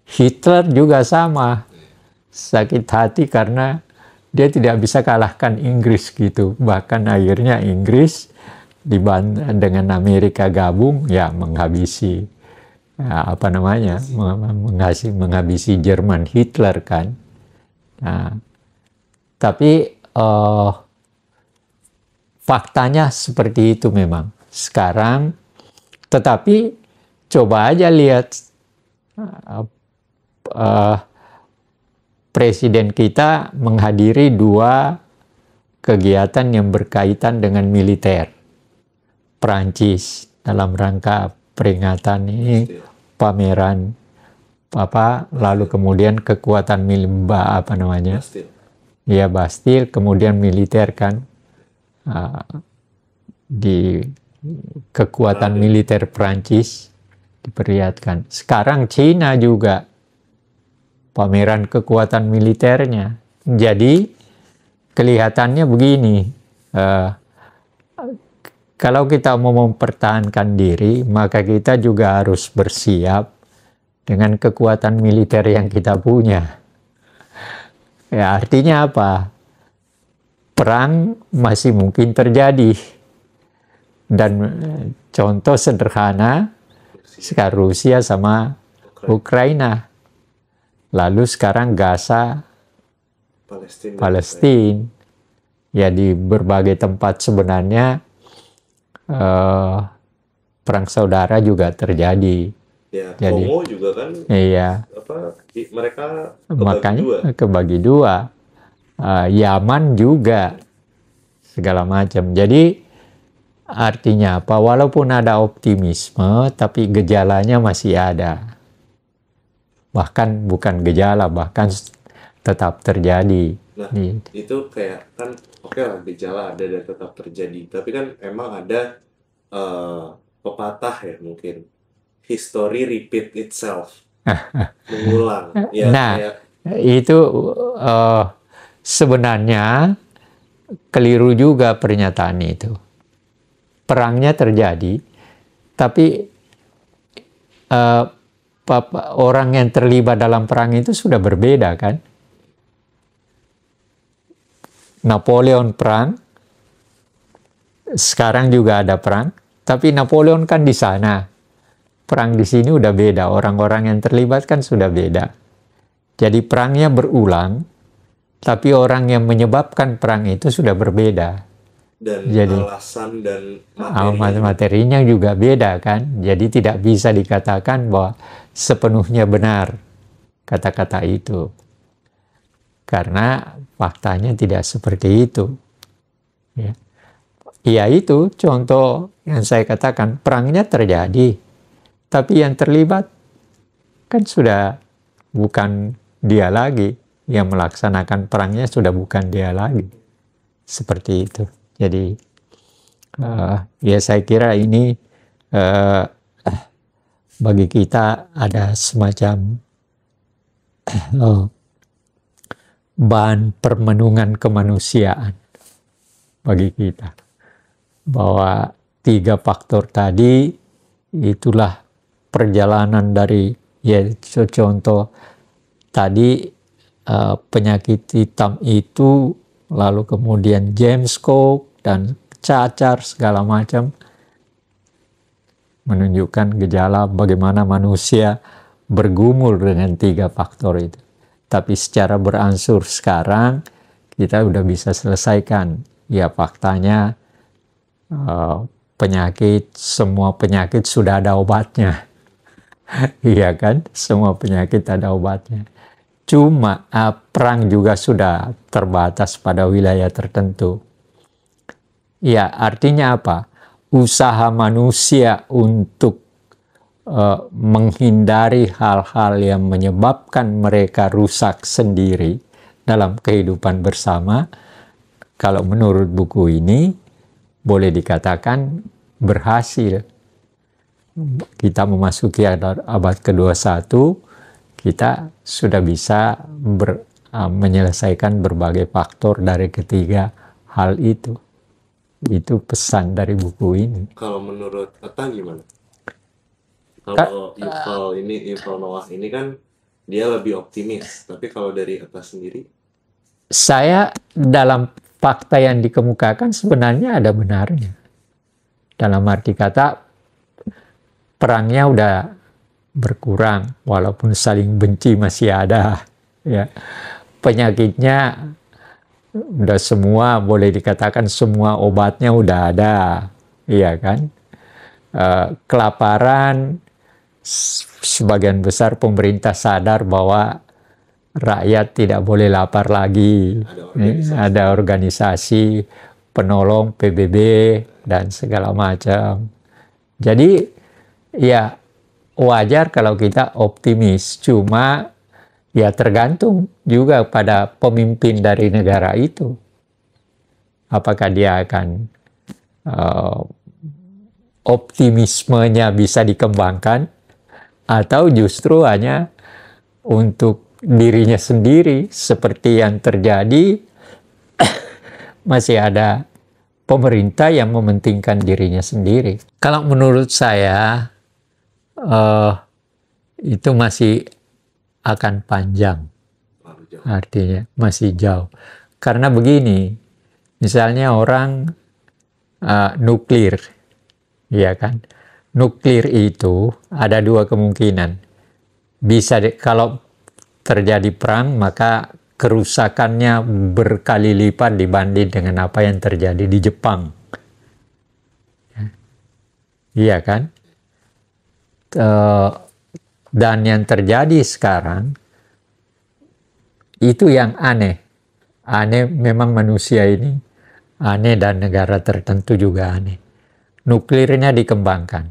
Hitler juga sama, sakit hati karena dia tidak bisa kalahkan Inggris gitu. Bahkan akhirnya Inggris dengan Amerika gabung ya menghabisi menghabisi Jerman, Hitler kan. Nah, tapi faktanya seperti itu memang sekarang. Tetapi coba aja lihat presiden kita menghadiri 2 kegiatan yang berkaitan dengan militer. Prancis dalam rangka peringatan ini pameran lalu kemudian kekuatan Bastille, kemudian militer kan, di kekuatan militer Prancis diperlihatkan. Sekarang Cina juga pameran kekuatan militernya. Jadi kelihatannya begini, kalau kita mau mempertahankan diri, maka kita juga harus bersiap dengan kekuatan militer yang kita punya. Ya, artinya apa? Perang masih mungkin terjadi. Dan contoh sederhana, sekarang Rusia sama Ukraina. Lalu sekarang Gaza, Palestina. Ya, di berbagai tempat sebenarnya perang saudara juga terjadi. Ya, jadi, Kongo juga kan. Iya. Mereka kebagi dua. Yaman juga segala macam. Jadi artinya apa? Walaupun ada optimisme, tapi gejalanya masih ada. Bahkan bukan gejala, bahkan tetap terjadi. Nah, itu kayak kan oke lah, gejala ada dan tetap terjadi. Tapi kan emang ada pepatah ya mungkin. History repeat itself. Mengulang. Ya, nah, itu sebenarnya keliru juga pernyataan itu. Perangnya terjadi, tapi orang yang terlibat dalam perang itu sudah berbeda kan. Napoleon perang, sekarang juga ada perang, tapi Napoleon kan di sana. Perang di sini udah beda, orang-orang yang terlibat kan sudah beda. Jadi perangnya berulang, tapi orang yang menyebabkan perang itu sudah berbeda. Dan jadi, alasan dan materinya juga beda kan. Jadi tidak bisa dikatakan bahwa sepenuhnya benar kata-kata itu. Karena faktanya tidak seperti itu. Ya itu contoh yang saya katakan, perangnya terjadi. Tapi yang terlibat kan sudah bukan dia lagi. Yang melaksanakan perangnya sudah bukan dia lagi. Seperti itu. Jadi ya saya kira ini bagi kita ada semacam bahan permenungan kemanusiaan bagi kita. Bahwa 3 faktor tadi itulah perjalanan dari, ya contoh tadi penyakit hitam itu, lalu kemudian James Cook dan cacar segala macam menunjukkan gejala bagaimana manusia bergumul dengan 3 faktor itu. Tapi secara berangsur sekarang kita udah bisa selesaikan. Ya faktanya semua penyakit sudah ada obatnya. Iya kan, semua penyakit ada obatnya. Cuma perang juga sudah terbatas pada wilayah tertentu. Ya, artinya apa? Usaha manusia untuk menghindari hal-hal yang menyebabkan mereka rusak sendiri dalam kehidupan bersama, kalau menurut buku ini, boleh dikatakan berhasil. Kita memasuki abad ke-21, kita sudah bisa menyelesaikan berbagai faktor dari ketiga hal itu. Itu pesan dari buku ini. Kalau menurut Atta gimana? Kalau Yuval Noah ini kan dia lebih optimis, tapi kalau dari Atta sendiri? Saya dalam fakta yang dikemukakan sebenarnya ada benarnya. Dalam arti kata, perangnya udah berkurang, walaupun saling benci masih ada. Ya. Penyakitnya udah semua, boleh dikatakan semua obatnya udah ada, iya kan? Kelaparan, sebagian besar pemerintah sadar bahwa rakyat tidak boleh lapar lagi. Ada organisasi penolong PBB dan segala macam. Jadi ya wajar kalau kita optimis, cuma ya tergantung juga pada pemimpin dari negara itu. Apakah dia akan optimismenya bisa dikembangkan atau justru hanya untuk dirinya sendiri, seperti yang terjadi. Masih ada pemerintah yang mementingkan dirinya sendiri. Kalau menurut saya itu masih akan panjang, artinya masih jauh. Karena begini, misalnya orang nuklir, ya kan? Nuklir itu ada dua kemungkinan. Bisa kalau terjadi perang, maka kerusakannya berkali lipat dibanding dengan apa yang terjadi di Jepang. Iya kan? Dan yang terjadi sekarang, itu yang aneh. Aneh memang manusia ini, aneh dan negara tertentu juga aneh. Nuklirnya dikembangkan.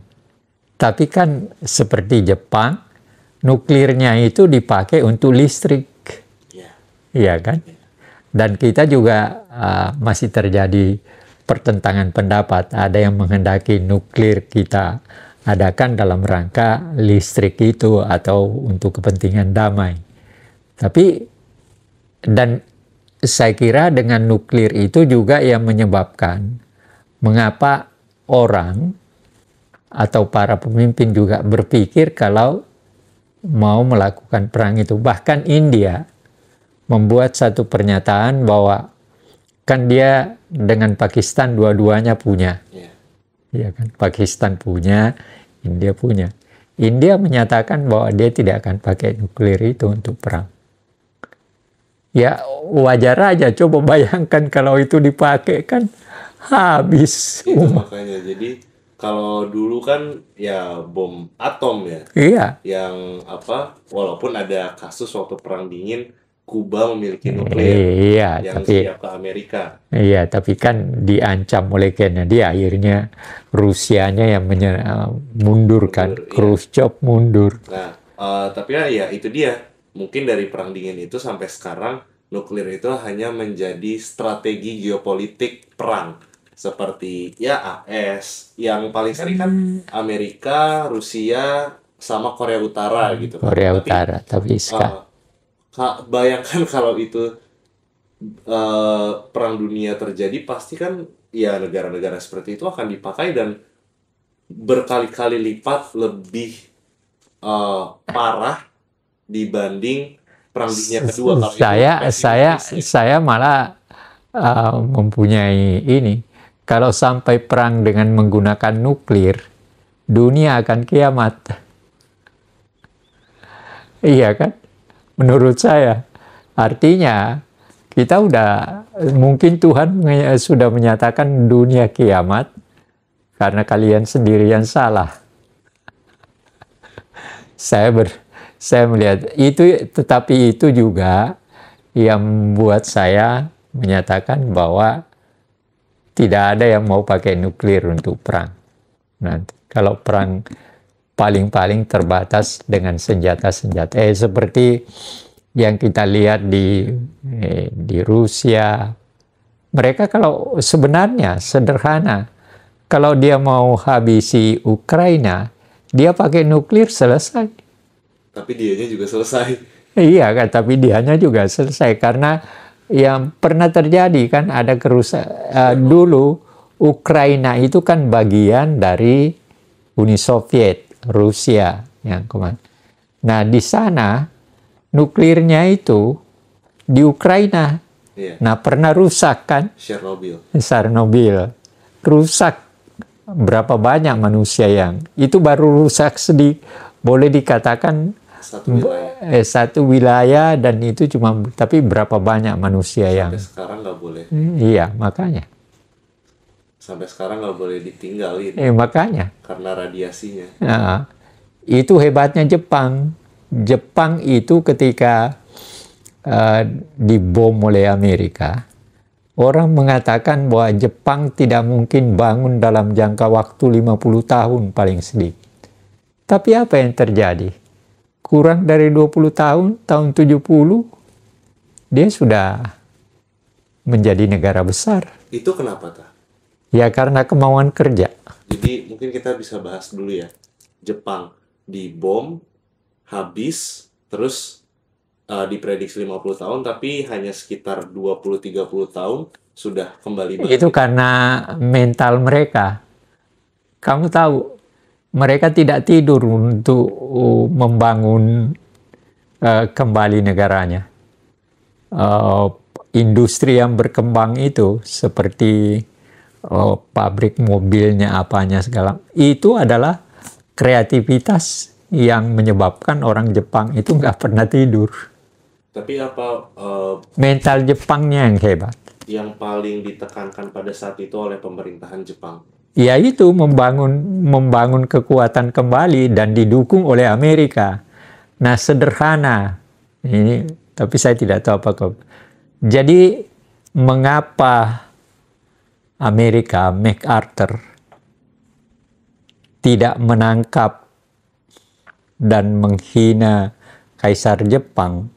Tapi kan seperti Jepang, nuklirnya itu dipakai untuk listrik, iya kan? Dan kita juga masih terjadi pertentangan pendapat. Ada yang menghendaki nuklir kita adakan dalam rangka listrik itu atau untuk kepentingan damai. Tapi dan saya kira dengan nuklir itu juga yang menyebabkan mengapa orang atau para pemimpin juga berpikir kalau mau melakukan perang itu. Bahkan India membuat satu pernyataan bahwa kan dia dengan Pakistan dua-duanya punya. Ya kan? Pakistan punya, India punya. India menyatakan bahwa dia tidak akan pakai nuklir itu untuk perang. Ya wajar aja, coba bayangkan kalau itu dipakai kan habis. Itu makanya, jadi kalau dulu kan ya bom atom ya. Iya. Yang walaupun ada kasus waktu Perang Dingin, Kuba memiliki nuklir yang siap ke Amerika. Iya, tapi kan diancam oleh Kennedy, akhirnya Rusianya yang mundur kan. Khrushchev mundur. Nah, tapi ya itu dia. Mungkin dari Perang Dingin itu sampai sekarang, nuklir itu hanya menjadi strategi geopolitik perang. Seperti ya AS, yang paling sering kan Amerika, Rusia, sama Korea Utara gitu kan. Korea Utara, tapi sekarang bayangkan kalau itu perang dunia terjadi, pasti kan ya negara-negara seperti itu akan dipakai dan berkali-kali lipat lebih parah dibanding perang dunia kedua. Saya malah mempunyai ini. Kalau sampai perang dengan menggunakan nuklir, dunia akan kiamat. Iya kan? Menurut saya. Artinya, kita mungkin Tuhan sudah menyatakan dunia kiamat, karena kalian sendiri yang salah. Saya melihat itu, tetapi itu juga yang membuat saya menyatakan bahwa tidak ada yang mau pakai nuklir untuk perang. Nanti kalau perang paling-paling terbatas dengan senjata-senjata seperti yang kita lihat di Rusia. Mereka kalau sebenarnya sederhana, kalau dia mau habisi Ukraina, dia pakai nuklir selesai. Tapi dianya juga selesai. Iya kan, tapi dianya juga selesai karena yang pernah terjadi kan ada kerusakan. Dulu Ukraina itu kan bagian dari Uni Soviet, Rusia yang kemarin. Nah di sana nuklirnya itu di Ukraina. Iya. Nah pernah rusak kan? Chernobyl. Rusak berapa banyak manusia yang itu baru rusak sedikit. Boleh dikatakan satu wilayah dan itu cuma, tapi berapa banyak manusia yang sampai sekarang nggak boleh. Iya, makanya. Sampai sekarang nggak boleh ditinggalin. Makanya. Karena radiasinya. Nah, itu hebatnya Jepang. Jepang itu ketika dibom oleh Amerika, orang mengatakan bahwa Jepang tidak mungkin bangun dalam jangka waktu 50 tahun paling sedikit. Tapi apa yang terjadi? Kurang dari 20 tahun, tahun 70, dia sudah menjadi negara besar. Itu kenapa, Ta? Ya karena kemauan kerja. Jadi mungkin kita bisa bahas dulu ya. Jepang dibom, habis, terus diprediksi 50 tahun, tapi hanya sekitar 20-30 tahun sudah kembali bangkit. Itu karena mental mereka. Kamu tahu, mereka tidak tidur untuk membangun kembali negaranya. Industri yang berkembang itu seperti pabrik mobilnya, apanya segala, itu adalah kreativitas yang menyebabkan orang Jepang itu nggak pernah tidur. Tapi apa Mental Jepangnya yang hebat. yang paling ditekankan pada saat itu oleh pemerintahan Jepang? Ya itu membangun kekuatan kembali dan didukung oleh Amerika. Nah sederhana ini, tapi saya tidak tahu apa kok. Jadi mengapa Amerika, MacArthur tidak menangkap dan menghina Kaisar Jepang?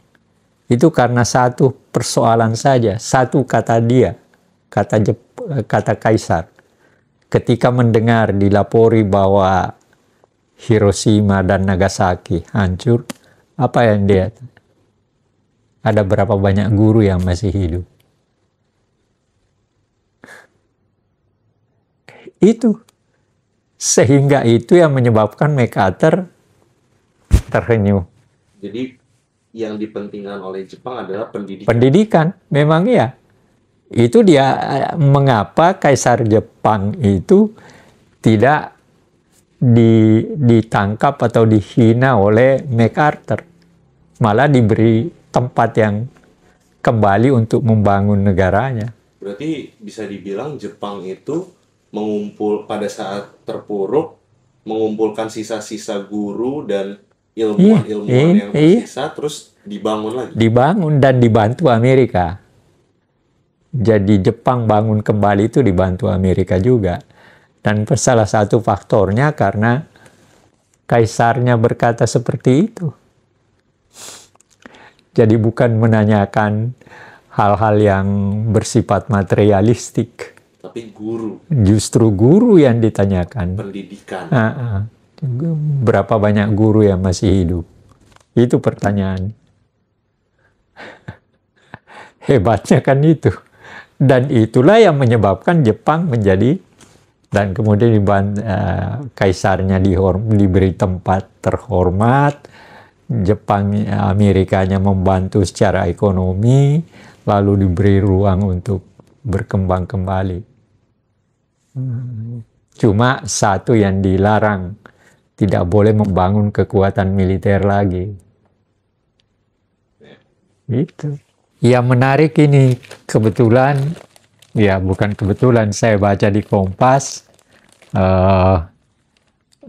Itu karena satu persoalan saja, satu kata dia, kata Kaisar. Ketika mendengar dilapori bahwa Hiroshima dan Nagasaki hancur, apa yang dia? Ada berapa banyak guru yang masih hidup? Itu. Sehingga itu yang menyebabkan MacArthur tersenyum. Jadi yang dipentingkan oleh Jepang adalah pendidikan. Pendidikan, memang ya. Itu dia mengapa Kaisar Jepang itu tidak ditangkap atau dihina oleh MacArthur. Malah diberi tempat yang kembali untuk membangun negaranya. Berarti bisa dibilang Jepang itu pada saat terpuruk, mengumpulkan sisa-sisa guru dan ilmuwan-ilmuwan yang tersisa, terus dibangun lagi. Dibangun dan dibantu Amerika. Jadi Jepang bangun kembali itu dibantu Amerika juga. Dan salah satu faktornya karena kaisarnya berkata seperti itu. Jadi bukan menanyakan hal-hal yang bersifat materialistik. Tapi guru. Justru guru yang ditanyakan. Pendidikan. Berapa banyak guru yang masih hidup? Itu pertanyaan. Hebatnya kan itu. Dan itulah yang menyebabkan Jepang menjadi, dan kemudian kaisarnya diberi tempat terhormat, Jepang, Amerikanya membantu secara ekonomi, lalu diberi ruang untuk berkembang kembali. Cuma satu yang dilarang, tidak boleh membangun kekuatan militer lagi. Itu. Yang menarik ini kebetulan, ya bukan kebetulan, saya baca di Kompas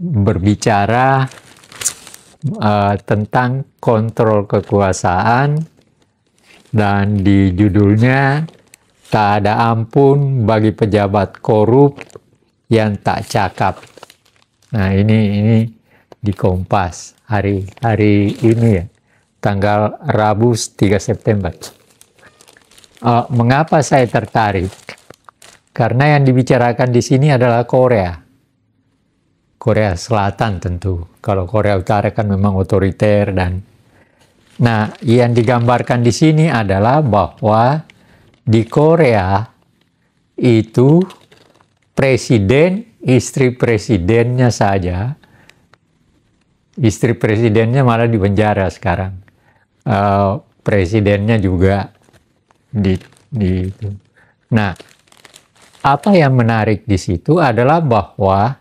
berbicara tentang kontrol kekuasaan, dan di judulnya tak ada ampun bagi pejabat korup yang tak cakap. Nah ini di Kompas hari ini ya, tanggal Rabu 3 September. Mengapa saya tertarik? Karena yang dibicarakan di sini adalah Korea Selatan tentu. Kalau Korea Utara kan memang otoriter nah, yang digambarkan di sini adalah bahwa di Korea itu presiden, istri presidennya saja, istri presidennya malah di penjara sekarang. Presidennya juga Nah, apa yang menarik di situ adalah bahwa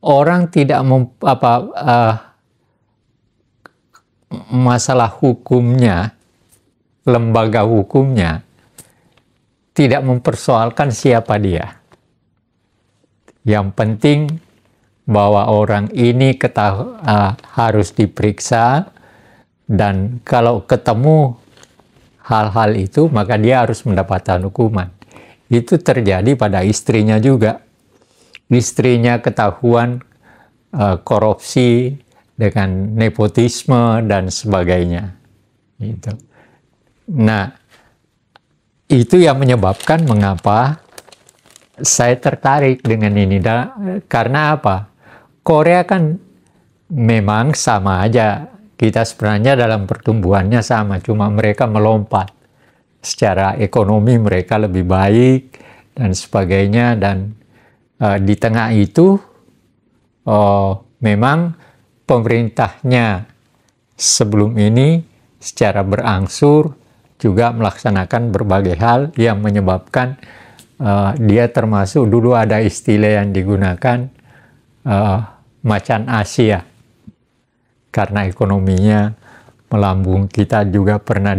orang tidak masalah hukumnya, lembaga hukumnya tidak mempersoalkan siapa dia. Yang penting bahwa orang ini harus diperiksa, Dan kalau ketemu hal-hal itu, maka dia harus mendapatkan hukuman. Itu terjadi pada istrinya juga. Istrinya ketahuan korupsi dengan nepotisme dan sebagainya. Gitu. Nah, itu yang menyebabkan mengapa saya tertarik dengan ini. Karena apa? Korea kan memang sama aja. Kita sebenarnya dalam pertumbuhannya sama, cuma mereka melompat. Secara ekonomi mereka lebih baik dan sebagainya. Dan di tengah itu memang pemerintahnya sebelum ini secara berangsur juga melaksanakan berbagai hal yang menyebabkan dia termasuk, dulu ada istilah yang digunakan macan Asia. Karena ekonominya melambung, kita juga pernah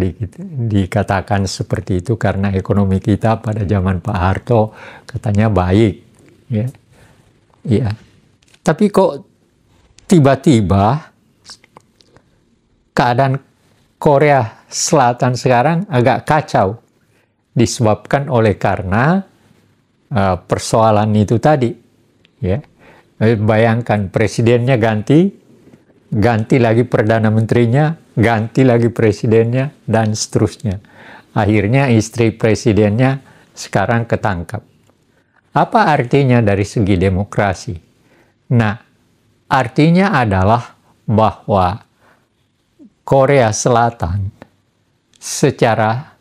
dikatakan seperti itu karena ekonomi kita pada zaman Pak Harto katanya baik, ya. Iya. Tapi kok tiba-tiba keadaan Korea Selatan sekarang agak kacau disebabkan oleh karena persoalan itu tadi, ya. Bayangkan presidennya ganti lagi perdana menterinya, ganti lagi presidennya, dan seterusnya. Akhirnya istri presidennya sekarang ketangkap. Apa artinya dari segi demokrasi? Nah, artinya adalah bahwa Korea Selatan secara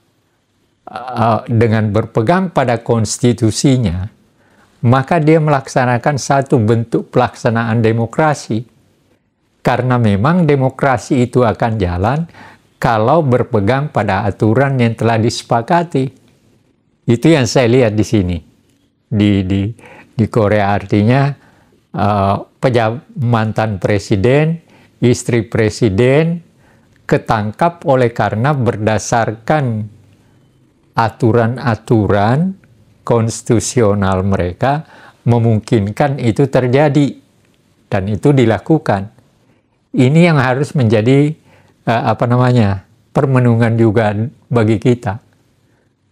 dengan berpegang pada konstitusinya, maka dia melaksanakan satu bentuk pelaksanaan demokrasi. Karena memang demokrasi itu akan jalan kalau berpegang pada aturan yang telah disepakati. Itu yang saya lihat di sini. Di Korea artinya mantan presiden, istri presiden ketangkap oleh karena berdasarkan aturan-aturan konstitusional mereka memungkinkan itu terjadi. Dan itu dilakukan. Ini yang harus menjadi permenungan juga bagi kita.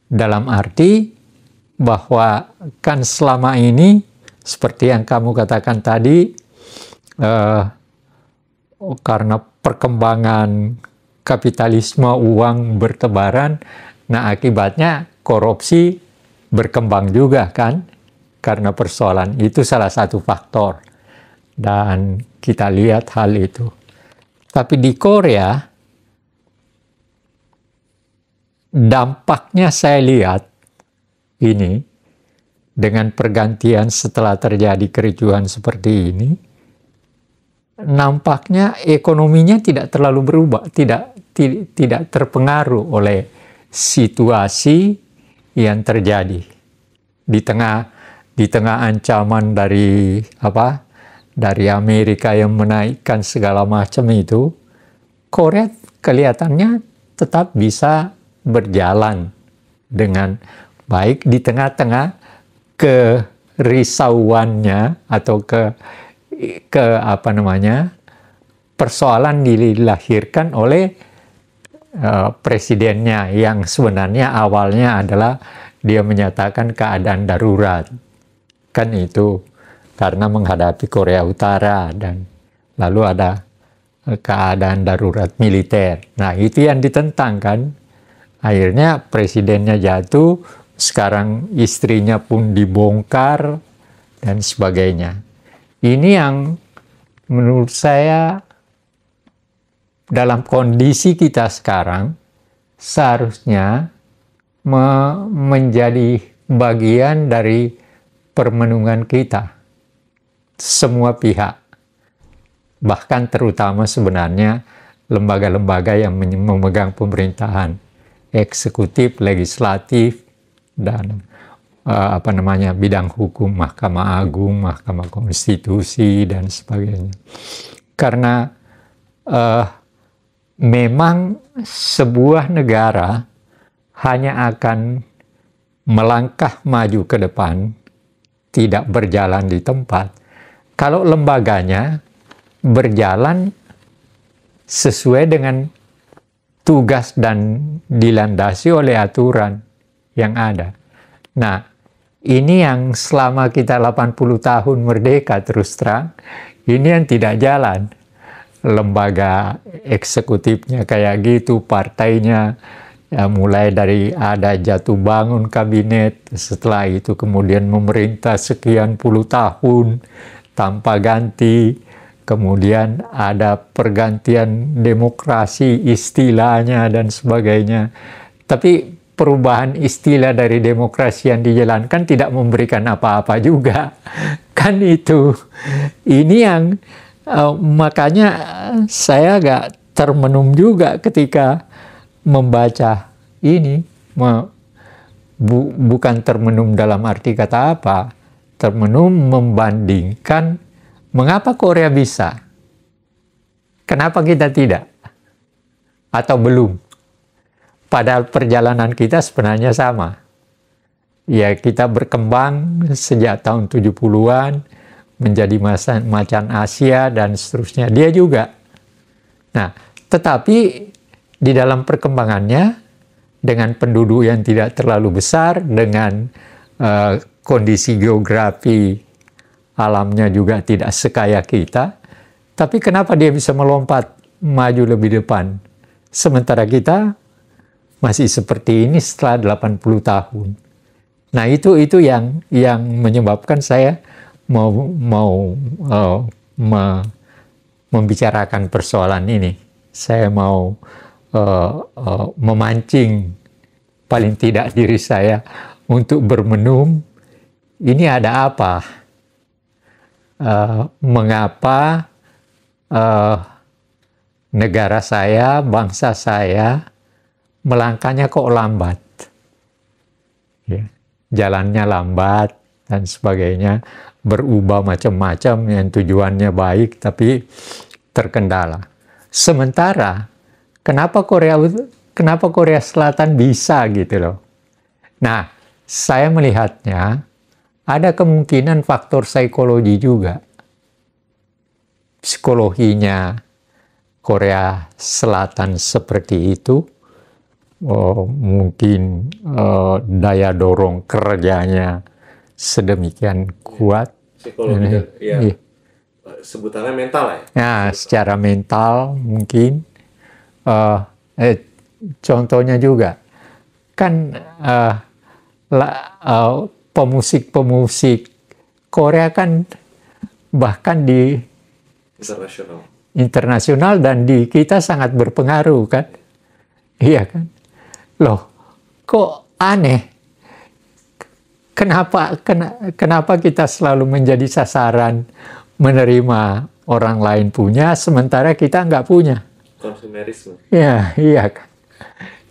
Dalam arti bahwa kan selama ini seperti yang kamu katakan tadi, karena perkembangan kapitalisme uang bertebaran, nah akibatnya korupsi berkembang juga kan, karena persoalan itu salah satu faktor. Dan kita lihat hal itu. Tapi di Korea, dampaknya saya lihat ini, dengan pergantian setelah terjadi kericuhan seperti ini, nampaknya ekonominya tidak terlalu berubah, tidak terpengaruh oleh situasi yang terjadi. Di tengah ancaman dari Amerika yang menaikkan segala macam itu, Korea kelihatannya tetap bisa berjalan dengan baik di tengah-tengah kerisauannya atau persoalan dilahirkan oleh presidennya yang sebenarnya awalnya adalah dia menyatakan keadaan darurat. Kan itu karena menghadapi Korea Utara dan lalu ada keadaan darurat militer. Nah, itu yang ditentang kan. Akhirnya presidennya jatuh, sekarang istrinya pun dibongkar dan sebagainya. Ini yang menurut saya dalam kondisi kita sekarang seharusnya menjadi bagian dari permenungan kita. Semua pihak, bahkan terutama sebenarnya lembaga-lembaga yang memegang pemerintahan, eksekutif, legislatif, dan bidang hukum, Mahkamah Agung, Mahkamah Konstitusi, dan sebagainya. Karena memang sebuah negara hanya akan melangkah maju ke depan, tidak berjalan di tempat, kalau lembaganya berjalan sesuai dengan tugas dan dilandasi oleh aturan yang ada. Nah, ini yang selama kita 80 tahun merdeka terus terang, ini yang tidak jalan. Lembaga eksekutifnya kayak gitu, partainya, ya mulai dari ada jatuh bangun kabinet, setelah itu kemudian memerintah sekian puluh tahun tanpa ganti, kemudian ada pergantian demokrasi istilahnya dan sebagainya. Tapi perubahan istilah dari demokrasi yang dijalankan tidak memberikan apa-apa juga. Kan itu. Ini yang makanya saya agak termenung juga ketika membaca ini. Bukan termenung dalam arti kata apa. Termenung membandingkan mengapa Korea bisa. Kenapa kita tidak? Atau belum? Padahal perjalanan kita sebenarnya sama. Ya, kita berkembang sejak tahun 70-an, menjadi macan Asia, dan seterusnya. Dia juga. Nah, tetapi di dalam perkembangannya, dengan penduduk yang tidak terlalu besar, dengan kondisi geografi alamnya juga tidak sekaya kita, tapi kenapa dia bisa melompat maju lebih depan? Sementara kita masih seperti ini setelah 80 tahun. Nah, itu yang menyebabkan saya mau membicarakan persoalan ini. Saya mau memancing paling tidak diri saya untuk bermenung, ini ada apa? Mengapa negara saya, bangsa saya melangkahnya kok lambat? Ya, jalannya lambat dan sebagainya, berubah macam-macam yang tujuannya baik tapi terkendala. Sementara kenapa Korea Selatan bisa gitu loh. Nah, saya melihatnya ada kemungkinan faktor psikologi juga. Psikologinya Korea Selatan seperti itu, mungkin daya dorong kerjanya sedemikian kuat. Psikologi, ya. Sebutannya mental ya? Ya, secara mental mungkin. Contohnya juga, kan pemusik-pemusik Korea kan bahkan di internasional dan di kita sangat berpengaruh kan? Iya kan? Loh, kok aneh? Kenapa kita selalu menjadi sasaran menerima orang lain punya, sementara kita nggak punya? Konsumerisme. Ya, iya kan.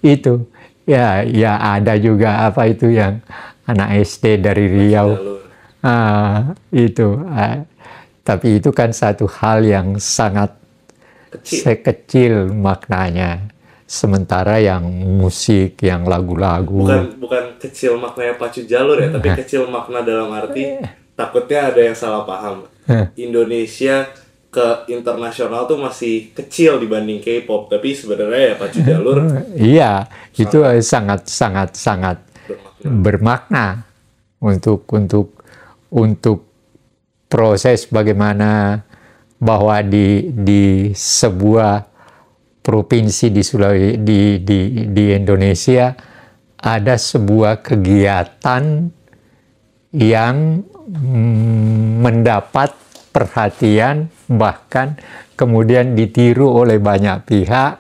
Itu. Ya ada juga apa itu yang anak SD dari Riau. Tapi itu kan satu hal yang sangat kecil maknanya. Sementara yang musik, yang lagu-lagu. Bukan kecil maknanya pacu jalur ya, tapi kecil makna dalam arti takutnya ada yang salah paham. Indonesia ke internasional tuh masih kecil dibanding K-pop, tapi sebenarnya ya pacu jalur. Iya, itu sangat bermakna untuk proses bagaimana bahwa di sebuah provinsi di Indonesia ada sebuah kegiatan yang mendapat perhatian, bahkan kemudian ditiru oleh banyak pihak.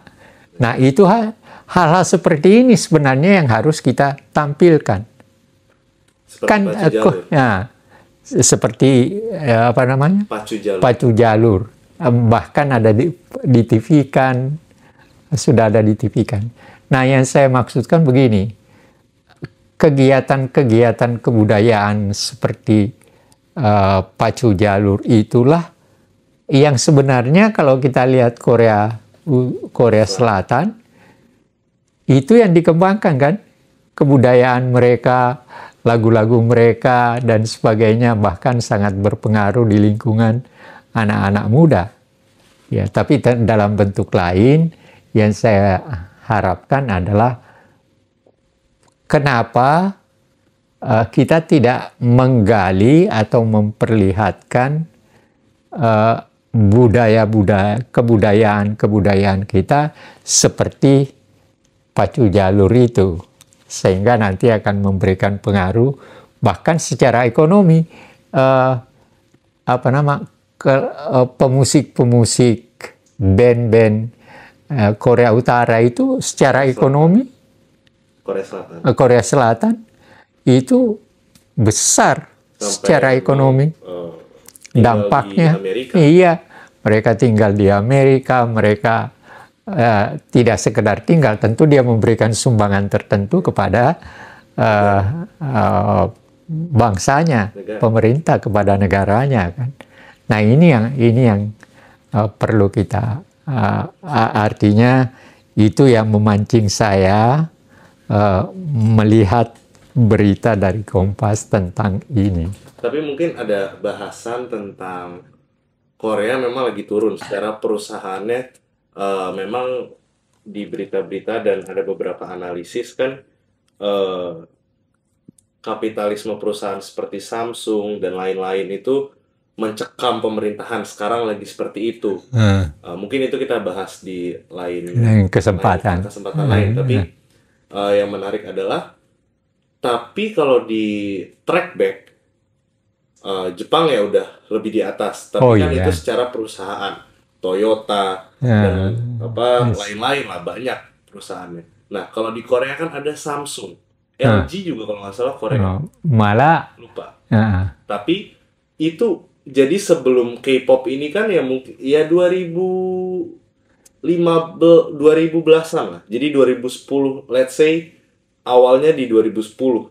Nah, itu hal-hal seperti ini sebenarnya yang harus kita tampilkan. Seperti apa namanya? Pacu jalur. Bahkan ada di TV kan, sudah ada di TV kan. Nah, yang saya maksudkan begini, kegiatan-kegiatan kebudayaan seperti pacu jalur itulah yang sebenarnya kalau kita lihat Korea Selatan, itu yang dikembangkan kan, kebudayaan mereka, lagu-lagu mereka dan sebagainya, bahkan sangat berpengaruh di lingkungan anak-anak muda. Ya, tapi dalam bentuk lain yang saya harapkan adalah kenapa kita tidak menggali atau memperlihatkan kebudayaan kita seperti pacu jalur itu, sehingga nanti akan memberikan pengaruh bahkan secara ekonomi. Pemusik-pemusik band-band Korea Utara itu secara ekonomi Korea Selatan itu besar secara ekonomi. Dampaknya, iya, mereka tinggal di Amerika, mereka tidak sekedar tinggal, tentu dia memberikan sumbangan tertentu kepada bangsanya, pemerintah kepada negaranya kan. Nah ini yang perlu kita artinya itu yang memancing saya melihat berita dari Kompas tentang ini. Tapi mungkin ada bahasan tentang Korea memang lagi turun secara perusahaannya, memang di berita-berita dan ada beberapa analisis kan, kapitalisme perusahaan seperti Samsung dan lain-lain itu mencekam pemerintahan sekarang lagi seperti itu. Mungkin itu kita bahas di kesempatan lain. Tapi yang menarik adalah, tapi kalau di track back, Jepang ya udah lebih di atas. Tapi itu secara perusahaan, Toyota dan lain-lain lah, banyak perusahaannya. Nah kalau di Korea kan ada Samsung, LG juga kalau nggak salah Korea. Malah lupa. Tapi itu jadi sebelum K-pop ini kan ya mungkin ya 2010-an lah. Jadi 2010, let's say awalnya di 2010.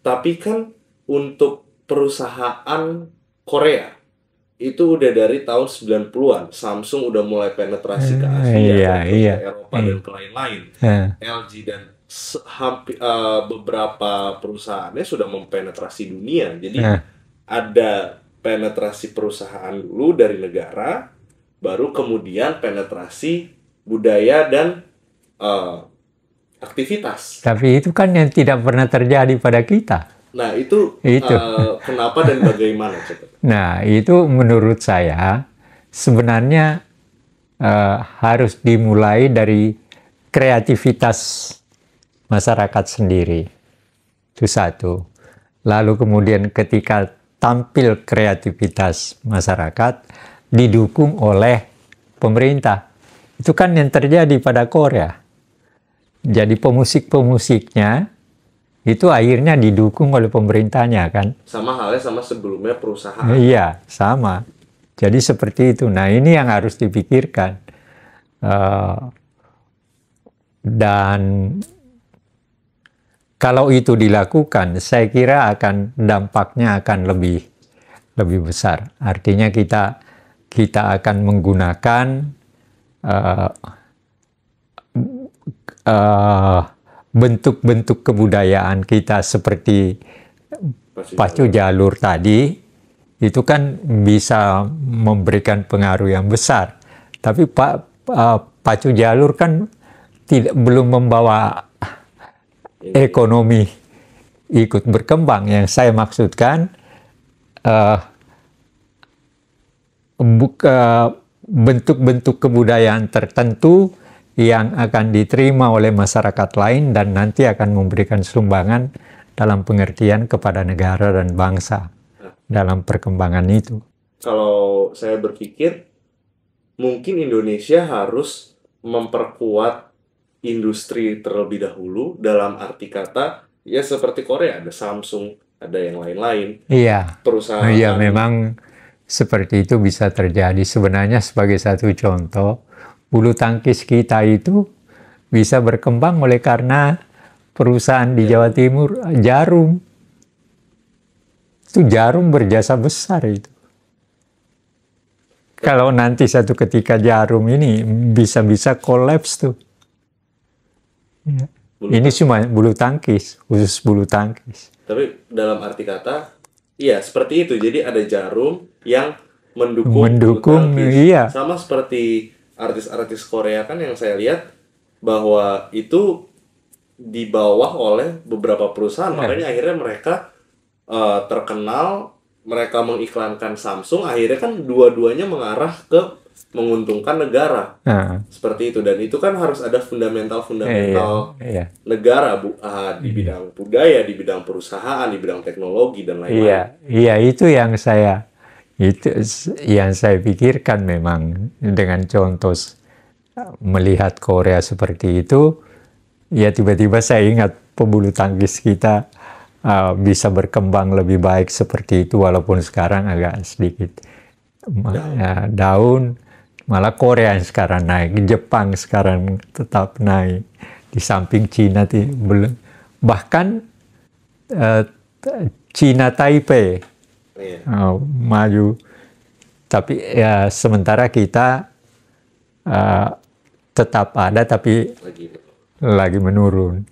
Tapi kan untuk perusahaan Korea itu udah dari tahun 90-an. Samsung udah mulai penetrasi ke Asia, ke Eropa dan ke lain-lain. LG dan beberapa perusahaannya sudah mempenetrasi dunia. Jadi ada penetrasi perusahaan dulu dari negara, baru kemudian penetrasi budaya dan aktivitas. Tapi itu kan yang tidak pernah terjadi pada kita. Nah itu. Kenapa dan bagaimana? Nah itu menurut saya sebenarnya harus dimulai dari kreativitas masyarakat sendiri. Itu satu. Lalu kemudian ketika tampil kreativitas masyarakat didukung oleh pemerintah. Itu kan yang terjadi pada Korea. Jadi pemusik-pemusiknya itu akhirnya didukung oleh pemerintahnya kan. Sama halnya sama sebelumnya perusahaan. Iya, sama. Jadi seperti itu. Nah ini yang harus dipikirkan. Dan kalau itu dilakukan, saya kira dampaknya akan lebih besar. Artinya kita akan menggunakan bentuk-bentuk kebudayaan kita seperti pacu jalur tadi, itu kan bisa memberikan pengaruh yang besar. Tapi pacu jalur kan belum membawa ekonomi ikut berkembang. Yang saya maksudkan bentuk-bentuk kebudayaan tertentu yang akan diterima oleh masyarakat lain dan nanti akan memberikan sumbangan dalam pengertian kepada negara dan bangsa dalam perkembangan itu. Kalau saya berpikir mungkin Indonesia harus memperkuat industri terlebih dahulu, dalam arti kata ya seperti Korea ada Samsung, ada yang lain-lain. Iya. Perusahaan. Iya, memang seperti itu bisa terjadi. Sebenarnya sebagai satu contoh, bulu tangkis kita itu bisa berkembang oleh karena perusahaan di Jawa Timur, Jarum. Itu Jarum berjasa besar itu. Kalau nanti satu ketika Jarum ini bisa kolaps tuh. Ya. Ini cuma bulu tangkis, khusus bulu tangkis. Tapi dalam arti kata, iya seperti itu. Jadi ada Jarum yang mendukung bulu tangkis. Iya. Sama seperti artis-artis Korea kan yang saya lihat bahwa itu di bawah oleh beberapa perusahaan, makanya akhirnya mereka terkenal, mereka mengiklankan Samsung, akhirnya kan dua-duanya mengarah ke menguntungkan negara. Seperti itu, dan itu kan harus ada fundamental negara di bidang budaya, di bidang perusahaan, di bidang teknologi dan lain-lain. Iya, itu yang saya pikirkan memang dengan contoh melihat Korea seperti itu, ya tiba-tiba saya ingat pebulu tangkis kita bisa berkembang lebih baik seperti itu, walaupun sekarang agak sedikit down. Malah Korea yang sekarang naik, Jepang sekarang tetap naik, di samping Cina belum. Bahkan Cina Taipei maju, tapi ya sementara kita tetap ada tapi lagi menurun.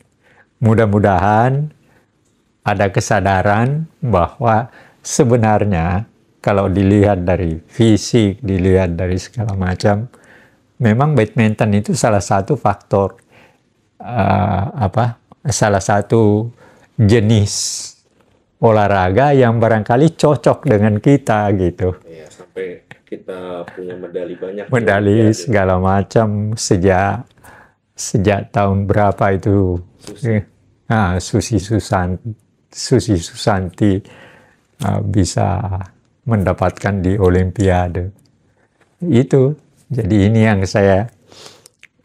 Mudah-mudahan ada kesadaran bahwa sebenarnya kalau dilihat dari fisik, dilihat dari segala macam, memang badminton itu salah satu faktor, salah satu jenis olahraga yang barangkali cocok dengan kita gitu. Iya, sampai kita punya medali banyak. Medali segala macam sejak tahun berapa itu? Susi Susanti bisa mendapatkan di Olimpiade. Itu. Jadi ini yang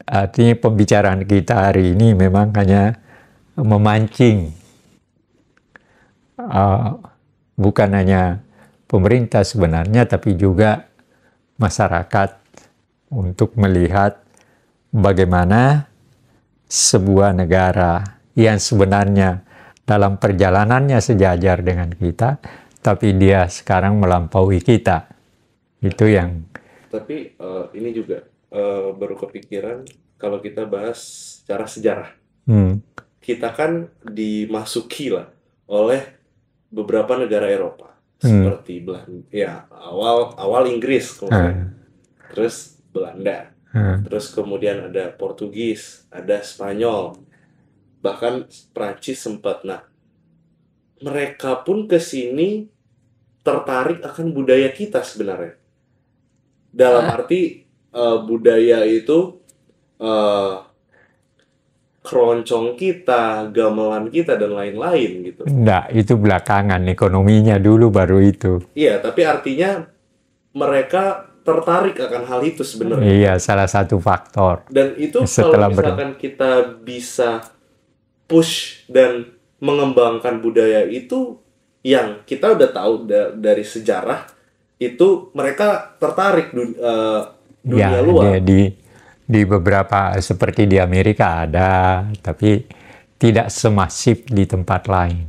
artinya pembicaraan kita hari ini memang hanya memancing. Bukan hanya pemerintah sebenarnya, tapi juga masyarakat untuk melihat bagaimana sebuah negara yang sebenarnya dalam perjalanannya sejajar dengan kita, tapi dia sekarang melampaui kita. Itu yang... Tapi ini juga baru kepikiran kalau kita bahas secara sejarah. Kita kan dimasuki lah oleh beberapa negara Eropa. Seperti Belanda, ya awal Inggris, terus Belanda, terus kemudian ada Portugis, ada Spanyol, bahkan Prancis sempat. Nah, mereka pun ke sini tertarik akan budaya kita sebenarnya. Dalam arti budaya itu keroncong kita, gamelan kita, dan lain-lain gitu. Enggak, itu belakangan, ekonominya dulu baru itu. Iya, tapi artinya mereka tertarik akan hal itu sebenarnya. Iya, salah satu faktor. Dan itu kalau misalkan kita bisa push dan mengembangkan budaya itu, yang kita udah tahu dari sejarah, itu mereka tertarik dunia luar. Di beberapa, seperti di Amerika ada, tapi tidak semasif di tempat lain.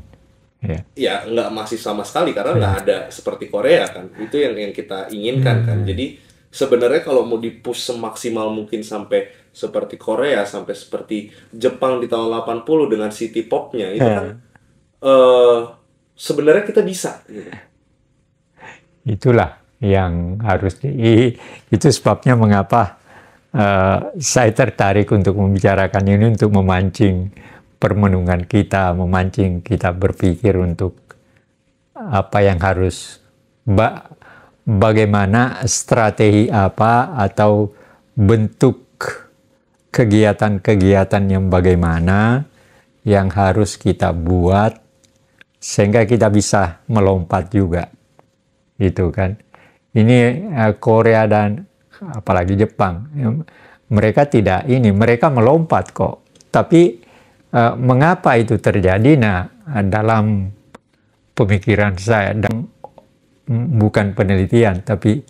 Ya, nggak masif sama sekali, karena nggak ada seperti Korea kan. Itu yang kita inginkan kan. Jadi sebenarnya kalau mau dipush semaksimal mungkin sampai seperti Korea, sampai seperti Jepang di tahun 80 dengan city popnya, itu kan sebenarnya kita bisa gitu. Itulah yang harus itu sebabnya mengapa saya tertarik untuk membicarakan ini, untuk memancing permenungan kita, memancing kita berpikir untuk apa yang harus, bagaimana strategi apa atau bentuk kegiatan-kegiatan yang bagaimana yang harus kita buat sehingga kita bisa melompat juga, gitu kan. Ini Korea dan apalagi Jepang, mereka mereka melompat kok. Tapi mengapa itu terjadi? Nah, dalam pemikiran saya, dan bukan penelitian, tapi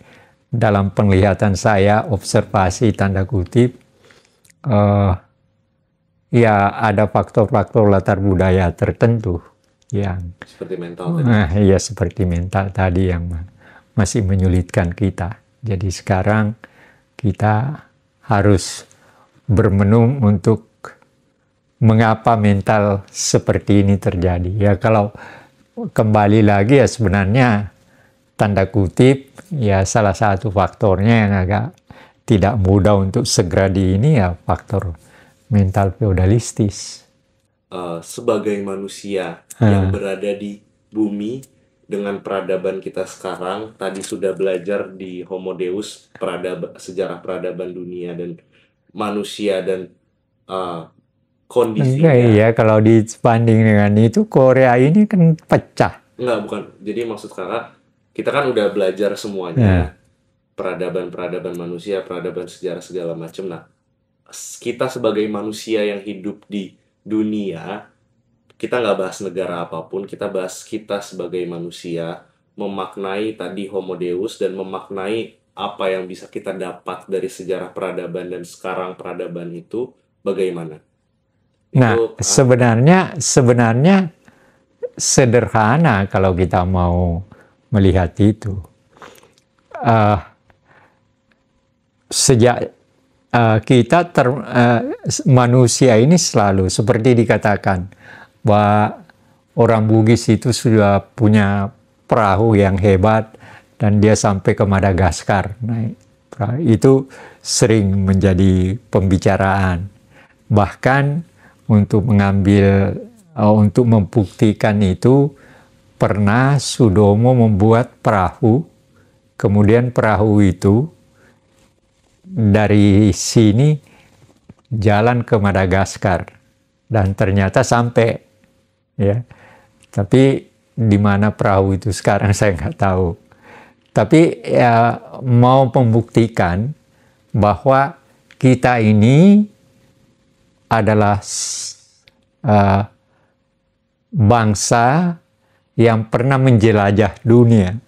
dalam penglihatan saya, observasi tanda kutip, ya ada faktor-faktor latar budaya tertentu yang seperti mental tadi. Ya seperti mental tadi yang masih menyulitkan kita. Jadi sekarang kita harus bermenung untuk mengapa mental seperti ini terjadi. Ya kalau kembali lagi ya sebenarnya tanda kutip ya salah satu faktornya yang agak tidak mudah untuk segera ya faktor mental feodalistis. Sebagai manusia yang berada di bumi dengan peradaban kita sekarang, tadi sudah belajar di Homo Deus, sejarah peradaban dunia dan manusia dan kondisinya. Ya, kalau dibanding dengan itu, Korea ini kan pecah. Enggak, bukan. Jadi maksud kakak, kita kan udah belajar semuanya. Peradaban-peradaban manusia, peradaban sejarah segala macam. Nah, kita sebagai manusia yang hidup di dunia, kita nggak bahas negara apapun, kita bahas kita sebagai manusia, memaknai tadi Homo Deus dan memaknai apa yang bisa kita dapat dari sejarah peradaban dan sekarang peradaban itu bagaimana? Nah, sebenarnya sederhana kalau kita mau melihat itu. Sejak manusia ini selalu seperti dikatakan bahwa orang Bugis itu sudah punya perahu yang hebat dan dia sampai ke Madagaskar. Nah, itu sering menjadi pembicaraan. Bahkan untuk membuktikan itu, pernah Sudomo membuat perahu, kemudian perahu itu dari sini jalan ke Madagaskar dan ternyata sampai, ya. Tapi di mana perahu itu sekarang saya nggak tahu. Tapi ya, mau membuktikan bahwa kita ini adalah bangsa yang pernah menjelajah dunia.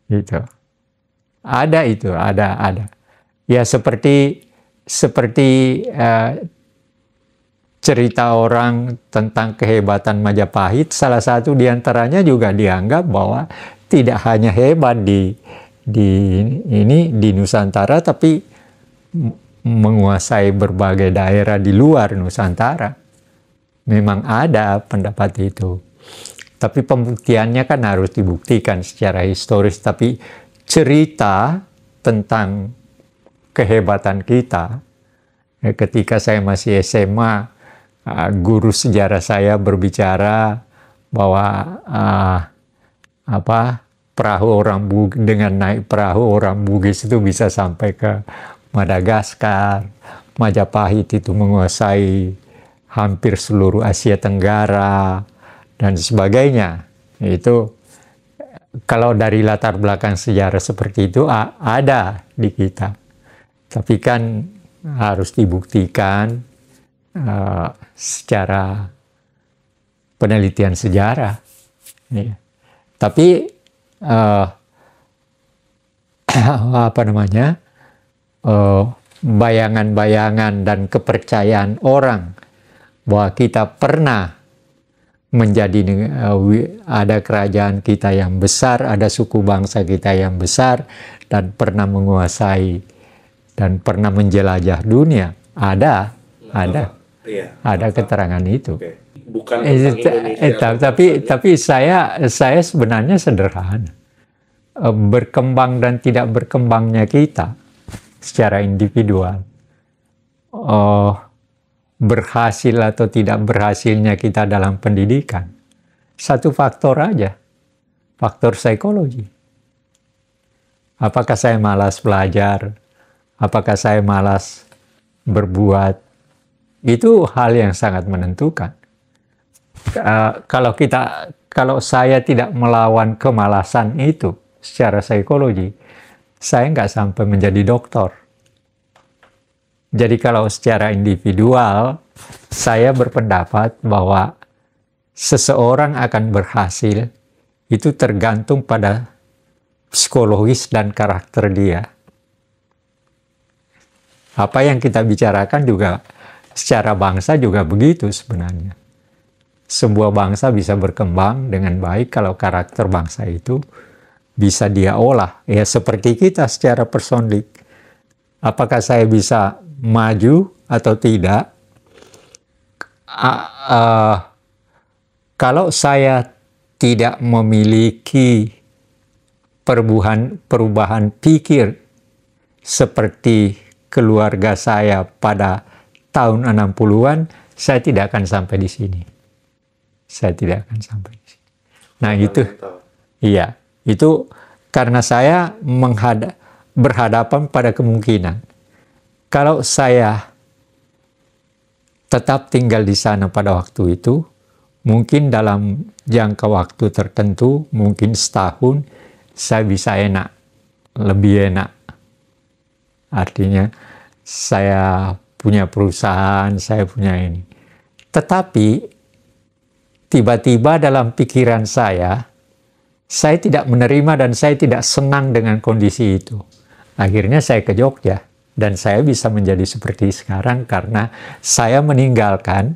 Gitu. Ada itu, ada. Ya seperti cerita orang tentang kehebatan Majapahit, salah satu diantaranya juga dianggap bahwa tidak hanya hebat di Nusantara, tapi menguasai berbagai daerah di luar Nusantara. Memang ada pendapat itu. Tapi pembuktiannya kan harus dibuktikan secara historis. Tapi cerita tentang kehebatan kita, ketika saya masih SMA, guru sejarah saya berbicara bahwa dengan naik perahu orang Bugis itu bisa sampai ke Madagaskar. Majapahit itu menguasai hampir seluruh Asia Tenggara dan sebagainya. Itu kalau dari latar belakang sejarah seperti itu ada di kita. Tapi kan harus dibuktikan secara penelitian sejarah. Ya. Tapi bayangan-bayangan dan kepercayaan orang bahwa kita pernah menjadi ada kerajaan kita yang besar, ada suku bangsa kita yang besar dan pernah menguasai dan pernah menjelajah dunia, ada keterangan itu. Bukan tentang Indonesia. Tapi saya sebenarnya sederhana. Berkembang dan tidak berkembangnya kita secara individual, berhasil atau tidak berhasilnya kita dalam pendidikan, satu faktor aja, faktor psikologi. Apakah saya malas belajar? Apakah saya malas berbuat? Itu hal yang sangat menentukan. Kalau saya tidak melawan kemalasan itu secara psikologi, saya nggak sampai menjadi dokter. Jadi kalau secara individual, saya berpendapat bahwa seseorang akan berhasil itu tergantung pada psikologis dan karakter dia. Apa yang kita bicarakan juga secara bangsa juga begitu sebenarnya. Sebuah bangsa bisa berkembang dengan baik kalau karakter bangsa itu bisa dia olah. Ya seperti kita secara personlik. Apakah saya bisa maju atau tidak? Kalau saya tidak memiliki perubahan pikir seperti keluarga saya pada tahun 60-an, saya tidak akan sampai di sini. Saya tidak akan sampai di sini. Nah itu, iya, itu karena saya berhadapan pada kemungkinan. Kalau saya tetap tinggal di sana pada waktu itu, mungkin dalam jangka waktu tertentu, mungkin setahun, saya bisa enak, lebih enak. Artinya, saya punya perusahaan, saya punya ini. Tetapi, tiba-tiba dalam pikiran saya tidak menerima dan saya tidak senang dengan kondisi itu. Akhirnya saya ke Jogja dan saya bisa menjadi seperti sekarang karena saya meninggalkan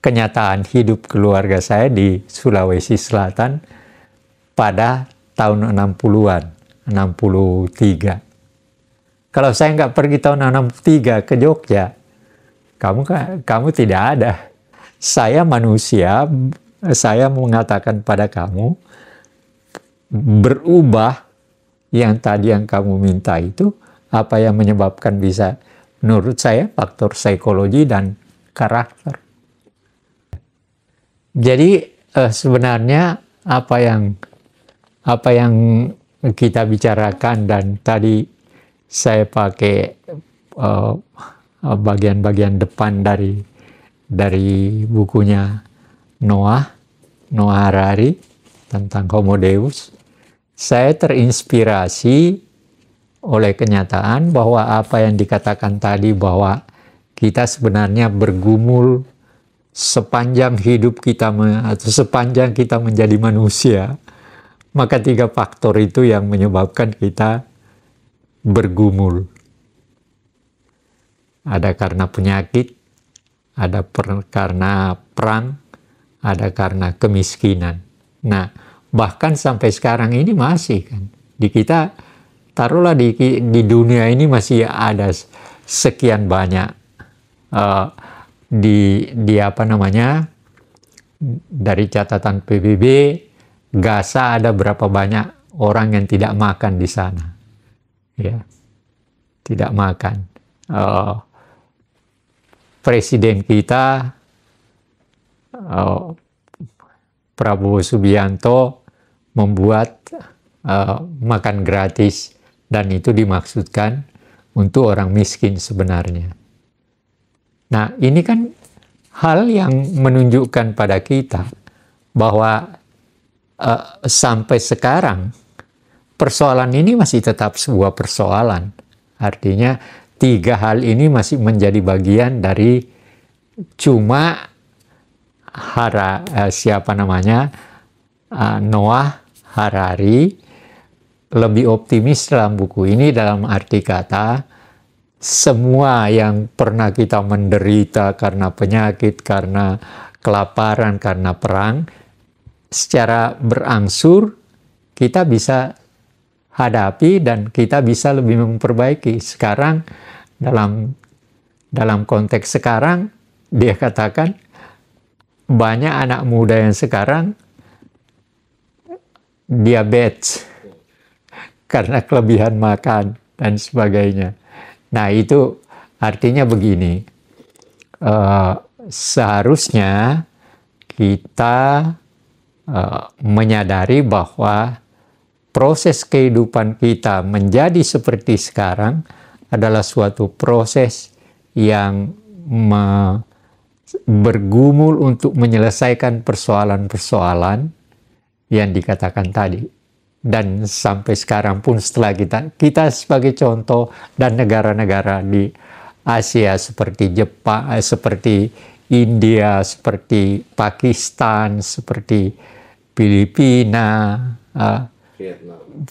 kenyataan hidup keluarga saya di Sulawesi Selatan pada tahun 60-an, 63. Kalau saya nggak pergi tahun 63 ke Jogja, kamu tidak ada. Saya manusia, saya mengatakan pada kamu, berubah yang tadi yang kamu minta itu, apa yang menyebabkan bisa, menurut saya, faktor psikologi dan karakter. Jadi sebenarnya apa yang kita bicarakan dan tadi saya pakai bagian-bagian depan dari bukunya Noah Harari tentang Homo Deus. Saya terinspirasi oleh kenyataan bahwa apa yang dikatakan tadi bahwa kita sebenarnya bergumul sepanjang hidup kita atau sepanjang kita menjadi manusia, maka 3 faktor itu yang menyebabkan kita bergumul. Ada karena penyakit, ada karena perang, ada karena kemiskinan. Nah, bahkan sampai sekarang ini masih kan. Di kita, taruhlah di dunia ini masih ada sekian banyak di apa namanya, dari catatan PBB, Gaza ada berapa banyak orang yang tidak makan di sana. Ya, tidak makan. Presiden kita Prabowo Subianto membuat makan gratis dan itu dimaksudkan untuk orang miskin sebenarnya. Nah, ini kan hal yang menunjukkan pada kita bahwa sampai sekarang persoalan ini masih tetap sebuah persoalan. Artinya 3 hal ini masih menjadi bagian dari cuma Noah Harari lebih optimis dalam buku ini dalam arti kata semua yang pernah kita menderita karena penyakit, karena kelaparan, karena perang, secara berangsur kita bisa hadapi dan kita bisa lebih memperbaiki. Sekarang dalam konteks sekarang dia katakan banyak anak muda yang sekarang diabetes karena kelebihan makan dan sebagainya. Nah, itu artinya begini, seharusnya kita menyadari bahwa proses kehidupan kita menjadi seperti sekarang adalah suatu proses yang bergumul untuk menyelesaikan persoalan-persoalan yang dikatakan tadi. Dan sampai sekarang pun setelah kita sebagai contoh dan negara-negara di Asia seperti Jepang, seperti India, seperti Pakistan, seperti Filipina,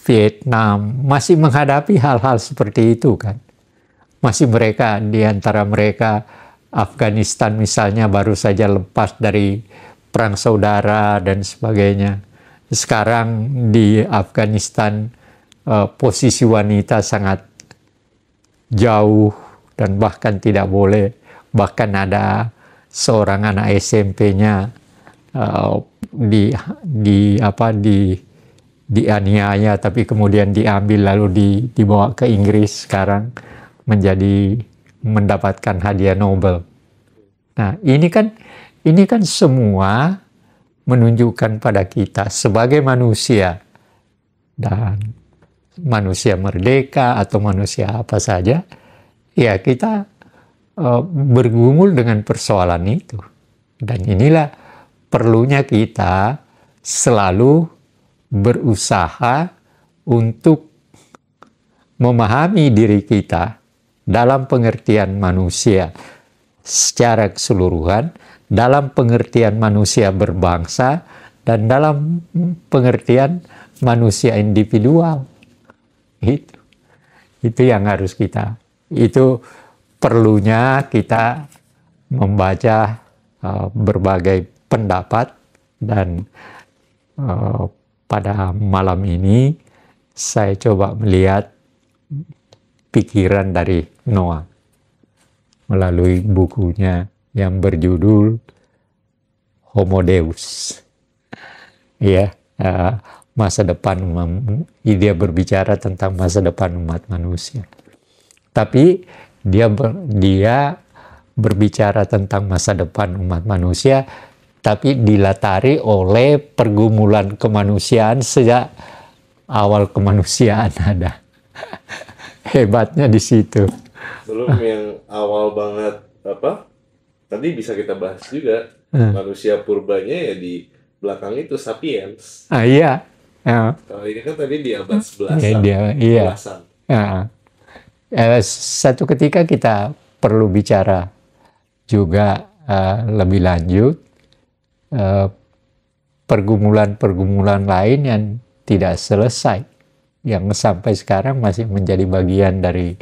Vietnam masih menghadapi hal-hal seperti itu kan. Masih mereka, di antara mereka Afghanistan misalnya baru saja lepas dari perang saudara dan sebagainya. Sekarang di Afghanistan posisi wanita sangat jauh dan bahkan tidak boleh. Bahkan ada seorang anak SMP-nya dianiaya tapi kemudian diambil lalu dibawa ke Inggris sekarang menjadi mendapatkan hadiah Nobel. Nah, ini kan semua menunjukkan pada kita sebagai manusia, dan manusia merdeka atau manusia apa saja, ya kita bergumul dengan persoalan itu. Dan inilah perlunya kita selalu berusaha untuk memahami diri kita dalam pengertian manusia secara keseluruhan, dalam pengertian manusia berbangsa, dan dalam pengertian manusia individual. Itu yang harus kita, itu perlunya kita membaca berbagai pendapat. Dan pada malam ini saya coba melihat pikiran dari Noah melalui bukunya yang berjudul Homo Deus. Ya, masa depan, dia berbicara tentang masa depan umat manusia. Tapi dia berbicara tentang masa depan umat manusia, tapi dilatari oleh pergumulan kemanusiaan sejak awal kemanusiaan ada. Hebatnya di situ. Belum yang awal banget apa? Tadi bisa kita bahas juga. Manusia purbanya ya di belakang itu sapiens. Iya. Kalau ini kan tadi di abad 11-an. Iya. Satu ketika kita perlu bicara juga lebih lanjut pergumulan-pergumulan lain yang tidak selesai, yang sampai sekarang masih menjadi bagian dari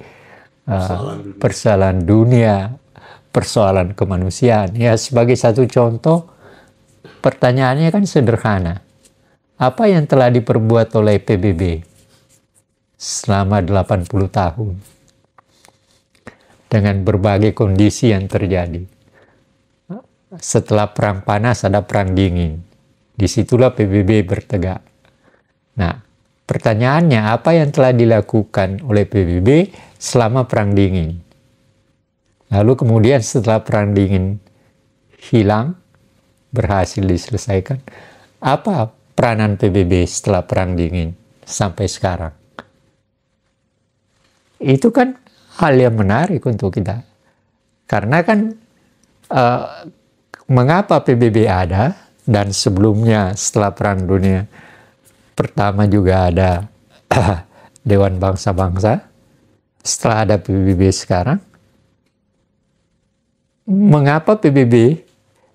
persoalan dunia, persoalan kemanusiaan. Ya, sebagai satu contoh, pertanyaannya kan sederhana. Apa yang telah diperbuat oleh PBB selama 80 tahun dengan berbagai kondisi yang terjadi? Setelah perang panas ada perang dingin. Disitulah PBB bertegak. Nah, pertanyaannya, apa yang telah dilakukan oleh PBB selama perang dingin? Lalu kemudian setelah perang dingin hilang, berhasil diselesaikan, apa peranan PBB setelah perang dingin sampai sekarang? Itu kan hal yang menarik untuk kita. Karena kan mengapa PBB ada, dan sebelumnya setelah Perang Dunia Pertama juga ada Dewan Bangsa-Bangsa, setelah ada PBB sekarang, mengapa PBB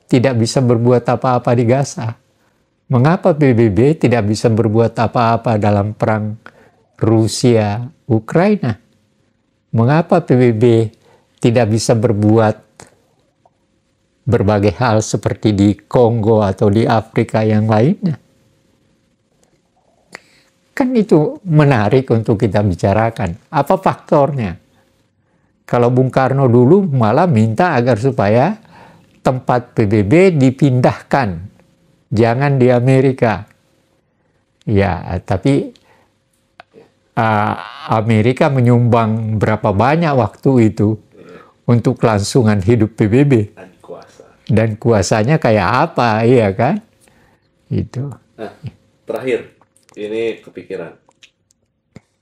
tidak bisa berbuat apa-apa di Gaza? Mengapa PBB tidak bisa berbuat apa-apa dalam perang Rusia-Ukraina? Mengapa PBB tidak bisa berbuat berbagai hal seperti di Kongo atau di Afrika yang lainnya? Kan itu menarik untuk kita bicarakan. Apa faktornya? Kalau Bung Karno dulu malah minta agar supaya tempat PBB dipindahkan, jangan di Amerika. Ya, tapi Amerika menyumbang berapa banyak waktu itu untuk kelangsungan hidup PBB. Dan kuasanya kayak apa, iya kan? Itu. Nah, terakhir, ini kepikiran.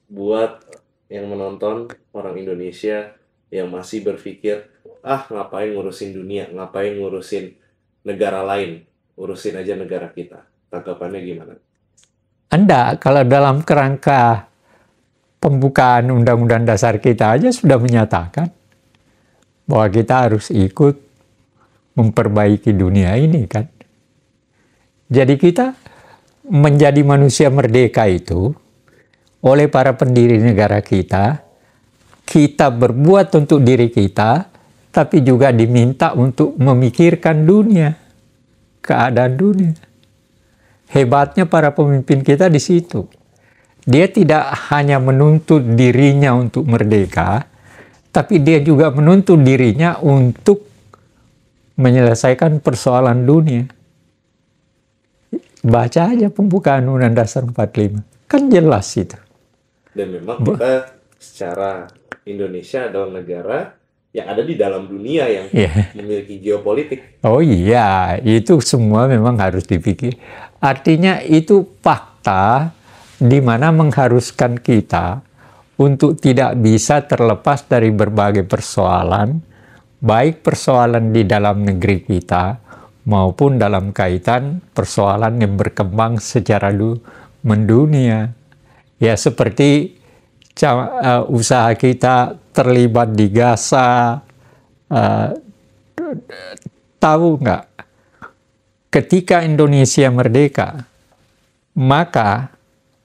Buat yang menonton orang Indonesia yang masih berpikir, ngapain ngurusin dunia, ngapain ngurusin negara lain, urusin aja negara kita. Tanggapannya gimana? Anda, kalau dalam kerangka pembukaan Undang-Undang Dasar kita aja sudah menyatakan bahwa kita harus ikut memperbaiki dunia ini kan. Jadi kita menjadi manusia merdeka itu oleh para pendiri negara kita berbuat untuk diri kita, tapi juga diminta untuk memikirkan dunia, keadaan dunia. Hebatnya para pemimpin kita di situ. Dia tidak hanya menuntut dirinya untuk merdeka, tapi dia juga menuntut dirinya untuk menyelesaikan persoalan dunia. Baca aja pembukaan Undang-Undang Dasar 45. Kan jelas itu. Dan memang kita secara Indonesia adalah negara yang ada di dalam dunia yang Iya. memiliki geopolitik. Oh iya, itu semua memang harus dipikir. Artinya itu fakta di mana mengharuskan kita untuk tidak bisa terlepas dari berbagai persoalan, baik persoalan di dalam negeri kita maupun dalam kaitan persoalan yang berkembang secara mendunia. Ya seperti usaha kita terlibat di Gaza, tahu nggak? Ketika Indonesia merdeka, maka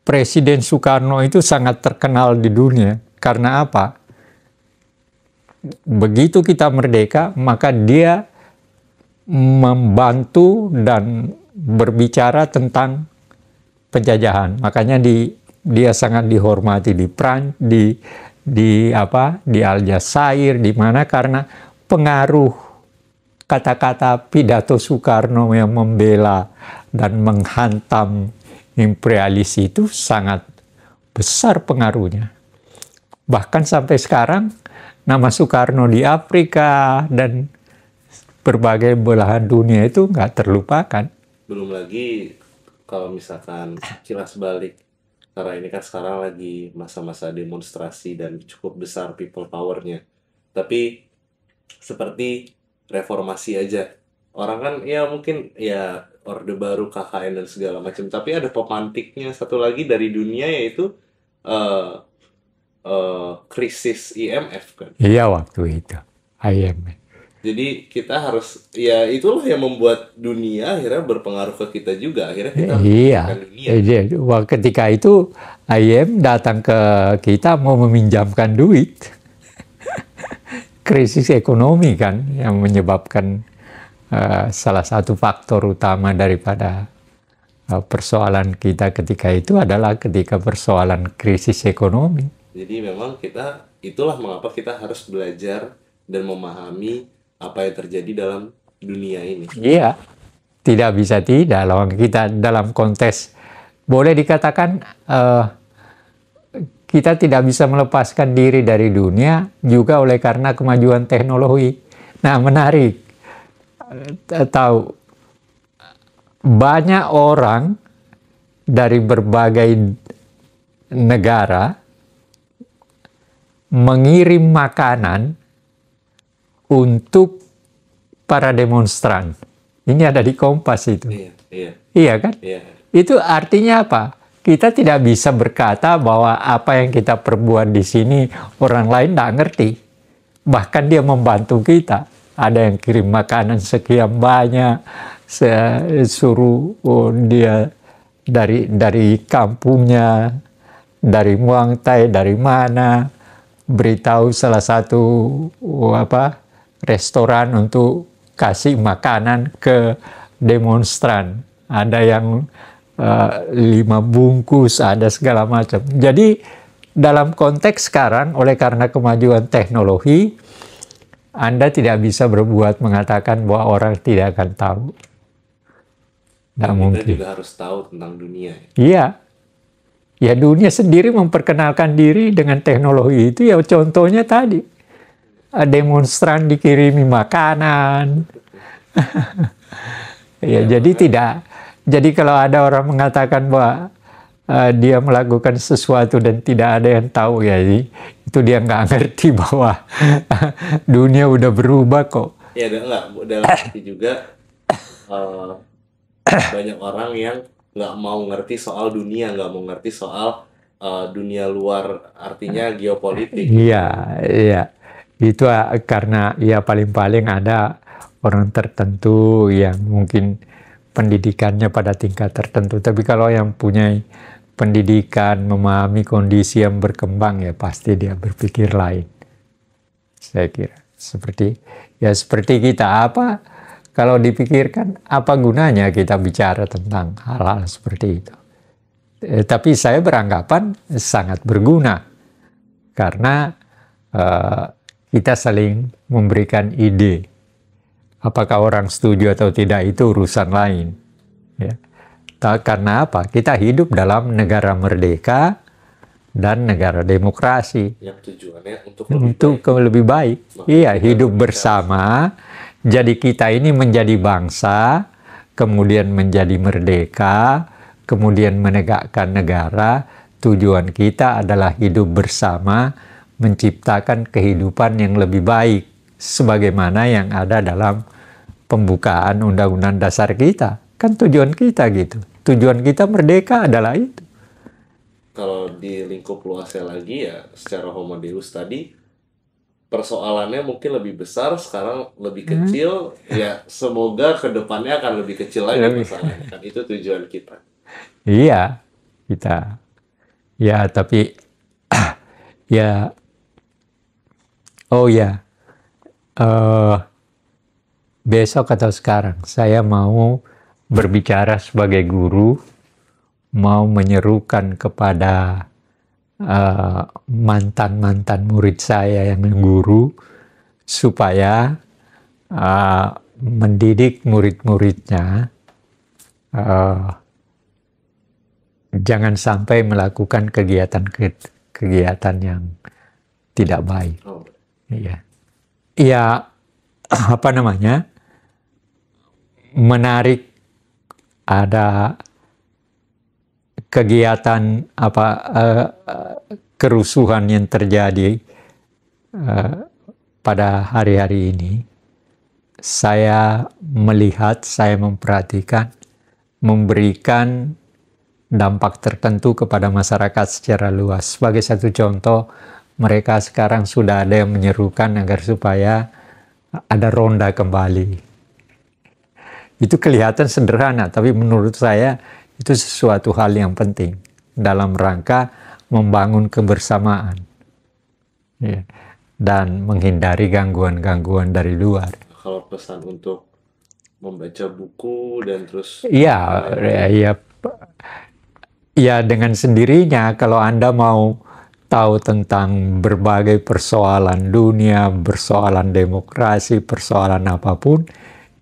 Presiden Soekarno itu sangat terkenal di dunia. Karena apa? Begitu kita merdeka, maka dia membantu dan berbicara tentang penjajahan. Makanya dia sangat dihormati di Aljazair, di mana karena pengaruh kata-kata pidato Soekarno yang membela dan menghantam imperialis itu sangat besar pengaruhnya. Bahkan sampai sekarang nama Soekarno di Afrika dan berbagai belahan dunia itu nggak terlupakan. Belum lagi kalau misalkan kilas balik, karena ini kan sekarang lagi masa-masa demonstrasi dan cukup besar people power-nya. Tapi seperti reformasi aja, orang kan ya mungkin ya Orde Baru, KKN dan segala macam. Tapi ada pemantiknya satu lagi dari dunia, yaitu krisis IMF kan. Iya waktu itu IMF. Jadi kita harus, ya itulah yang membuat dunia akhirnya berpengaruh ke kita juga. Akhirnya kita Iya. dunia. Ketika itu IMF datang ke kita mau meminjamkan duit. Krisis ekonomi kan yang menyebabkan salah satu faktor utama daripada persoalan kita ketika itu adalah ketika persoalan krisis ekonomi. Jadi memang itulah mengapa kita harus belajar dan memahami apa yang terjadi dalam dunia ini. Iya, tidak bisa tidak. Lawan kita dalam konteks, boleh dikatakan kita tidak bisa melepaskan diri dari dunia juga oleh karena kemajuan teknologi. Nah, menarik. Tahu, banyak orang dari berbagai negara mengirim makanan untuk para demonstran. Ini ada di Kompas itu. Iya kan? Iya. Itu artinya apa? Kita tidak bisa berkata bahwa apa yang kita perbuat di sini orang lain tidak ngerti. Bahkan dia membantu kita. Ada yang kirim makanan sekian banyak, suruh dia dari kampungnya, dari Muang Thai, dari mana, beritahu salah satu restoran untuk kasih makanan ke demonstran. Ada yang 5 bungkus, ada segala macam. Jadi dalam konteks sekarang, oleh karena kemajuan teknologi, Anda tidak bisa berbuat mengatakan bahwa orang tidak akan tahu. Tidak mungkin. Kita juga harus tahu tentang dunia. Iya. Ya dunia sendiri memperkenalkan diri dengan teknologi itu ya contohnya tadi. Demonstran dikirimi makanan. Ya, jadi tidak. Jadi kalau ada orang mengatakan bahwa dia melakukan sesuatu dan tidak ada yang tahu, ya itu dia nggak ngerti bahwa dunia udah berubah kok. Ya enggak, dalam arti juga banyak orang yang nggak mau ngerti soal dunia, nggak mau ngerti soal dunia luar, artinya geopolitik. Iya, iya. Itu karena ya paling-paling ada orang tertentu yang mungkin pendidikannya pada tingkat tertentu. Tapi kalau yang punya pendidikan, memahami kondisi yang berkembang, ya pasti dia berpikir lain. Saya kira seperti kita, kalau dipikirkan apa gunanya kita bicara tentang hal-hal seperti itu. Tapi saya beranggapan sangat berguna karena kita saling memberikan ide. Apakah orang setuju atau tidak itu urusan lain. Ya. Karena apa? Kita hidup dalam negara merdeka dan negara demokrasi. Yang tujuannya untuk lebih baik. Iya, hidup bersama. Jadi kita ini menjadi bangsa, kemudian menjadi merdeka, kemudian menegakkan negara. Tujuan kita adalah hidup bersama, menciptakan kehidupan yang lebih baik, sebagaimana yang ada dalam pembukaan Undang-Undang Dasar kita. Kan tujuan kita gitu. Tujuan kita merdeka adalah itu. Kalau di lingkup luasnya lagi ya, secara Homo Deus tadi, persoalannya mungkin lebih besar, sekarang lebih kecil, ya semoga kedepannya akan lebih kecil lagi masalahnya. Kan itu tujuan kita. Iya, kita. Ya, tapi ya, oh ya, besok atau sekarang saya mau berbicara sebagai guru, mau menyerukan kepada mantan-mantan murid saya yang guru, supaya mendidik murid-muridnya jangan sampai melakukan kegiatan yang tidak baik. Iya. Ya, apa namanya, menarik ada kegiatan kerusuhan yang terjadi pada hari-hari ini. Saya melihat, saya memperhatikan, memberikan dampak tertentu kepada masyarakat secara luas. Sebagai satu contoh, mereka sekarang sudah ada yang menyerukan agar supaya ada ronda kembali. Itu kelihatan sederhana, tapi menurut saya itu sesuatu hal yang penting dalam rangka membangun kebersamaan, ya, dan menghindari gangguan-gangguan dari luar. Kalau pesan untuk membaca buku dan terus... Ya, dengan sendirinya kalau Anda mau tahu tentang berbagai persoalan dunia, persoalan demokrasi, persoalan apapun,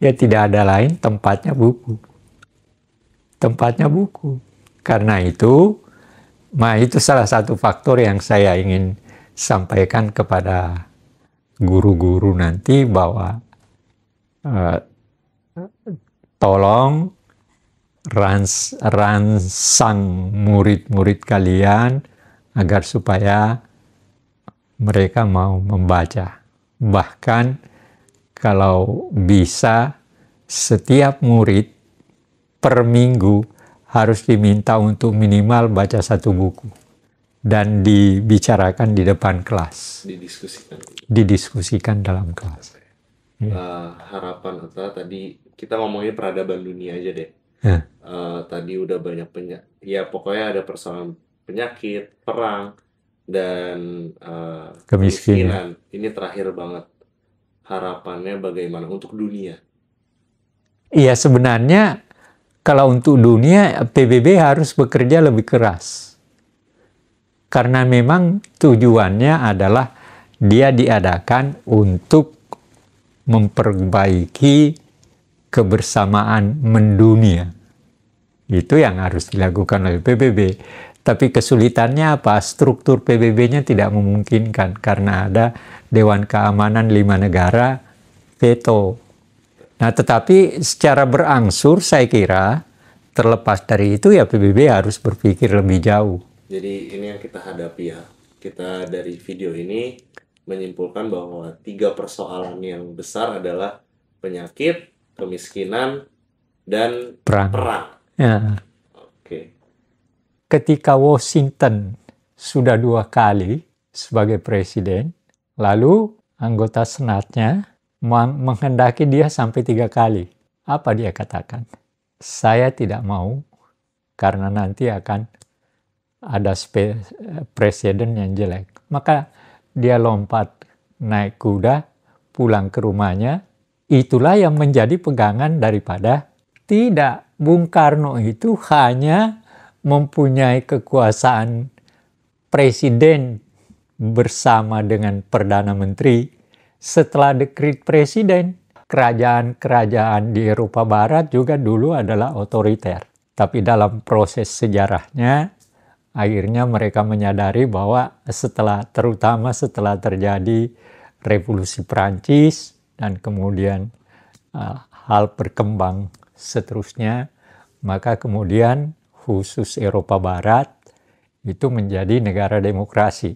ya tidak ada lain tempatnya buku. Tempatnya buku. Karena itu salah satu faktor yang saya ingin sampaikan kepada guru-guru nanti, bahwa tolong rangsang murid-murid kalian agar supaya mereka mau membaca. Bahkan kalau bisa setiap murid per minggu harus diminta untuk minimal baca satu buku dan dibicarakan di depan kelas. Didiskusikan dalam kelas. Harapan tadi kita ngomongin peradaban dunia aja deh. Tadi udah banyak ya pokoknya ada persoalan penyakit, perang, dan kemiskinan. Ini terakhir banget, harapannya bagaimana untuk dunia? Iya, sebenarnya kalau untuk dunia, PBB harus bekerja lebih keras. Karena memang tujuannya adalah dia diadakan untuk memperbaiki kebersamaan mendunia. Itu yang harus dilakukan oleh PBB. Tapi kesulitannya apa? Struktur PBB-nya tidak memungkinkan karena ada Dewan Keamanan 5 negara veto. Nah, tetapi secara berangsur saya kira terlepas dari itu ya PBB harus berpikir lebih jauh. Jadi ini yang kita hadapi ya. Kita dari video ini menyimpulkan bahwa 3 persoalan yang besar adalah penyakit, kemiskinan, dan perang. Ya. Oke. Ketika Washington sudah 2 kali sebagai presiden, lalu anggota senatnya menghendaki dia sampai 3 kali. Apa dia katakan? Saya tidak mau karena nanti akan ada presiden yang jelek. Maka dia lompat naik kuda pulang ke rumahnya. Itulah yang menjadi pegangan daripada tidak. Bung Karno itu hanya mempunyai kekuasaan presiden bersama dengan Perdana Menteri. Setelah dekret presiden, kerajaan-kerajaan di Eropa Barat juga dulu adalah otoriter. Tapi dalam proses sejarahnya, akhirnya mereka menyadari bahwa terutama setelah terjadi revolusi Prancis dan kemudian hal berkembang seterusnya, maka kemudian khusus Eropa Barat itu menjadi negara demokrasi.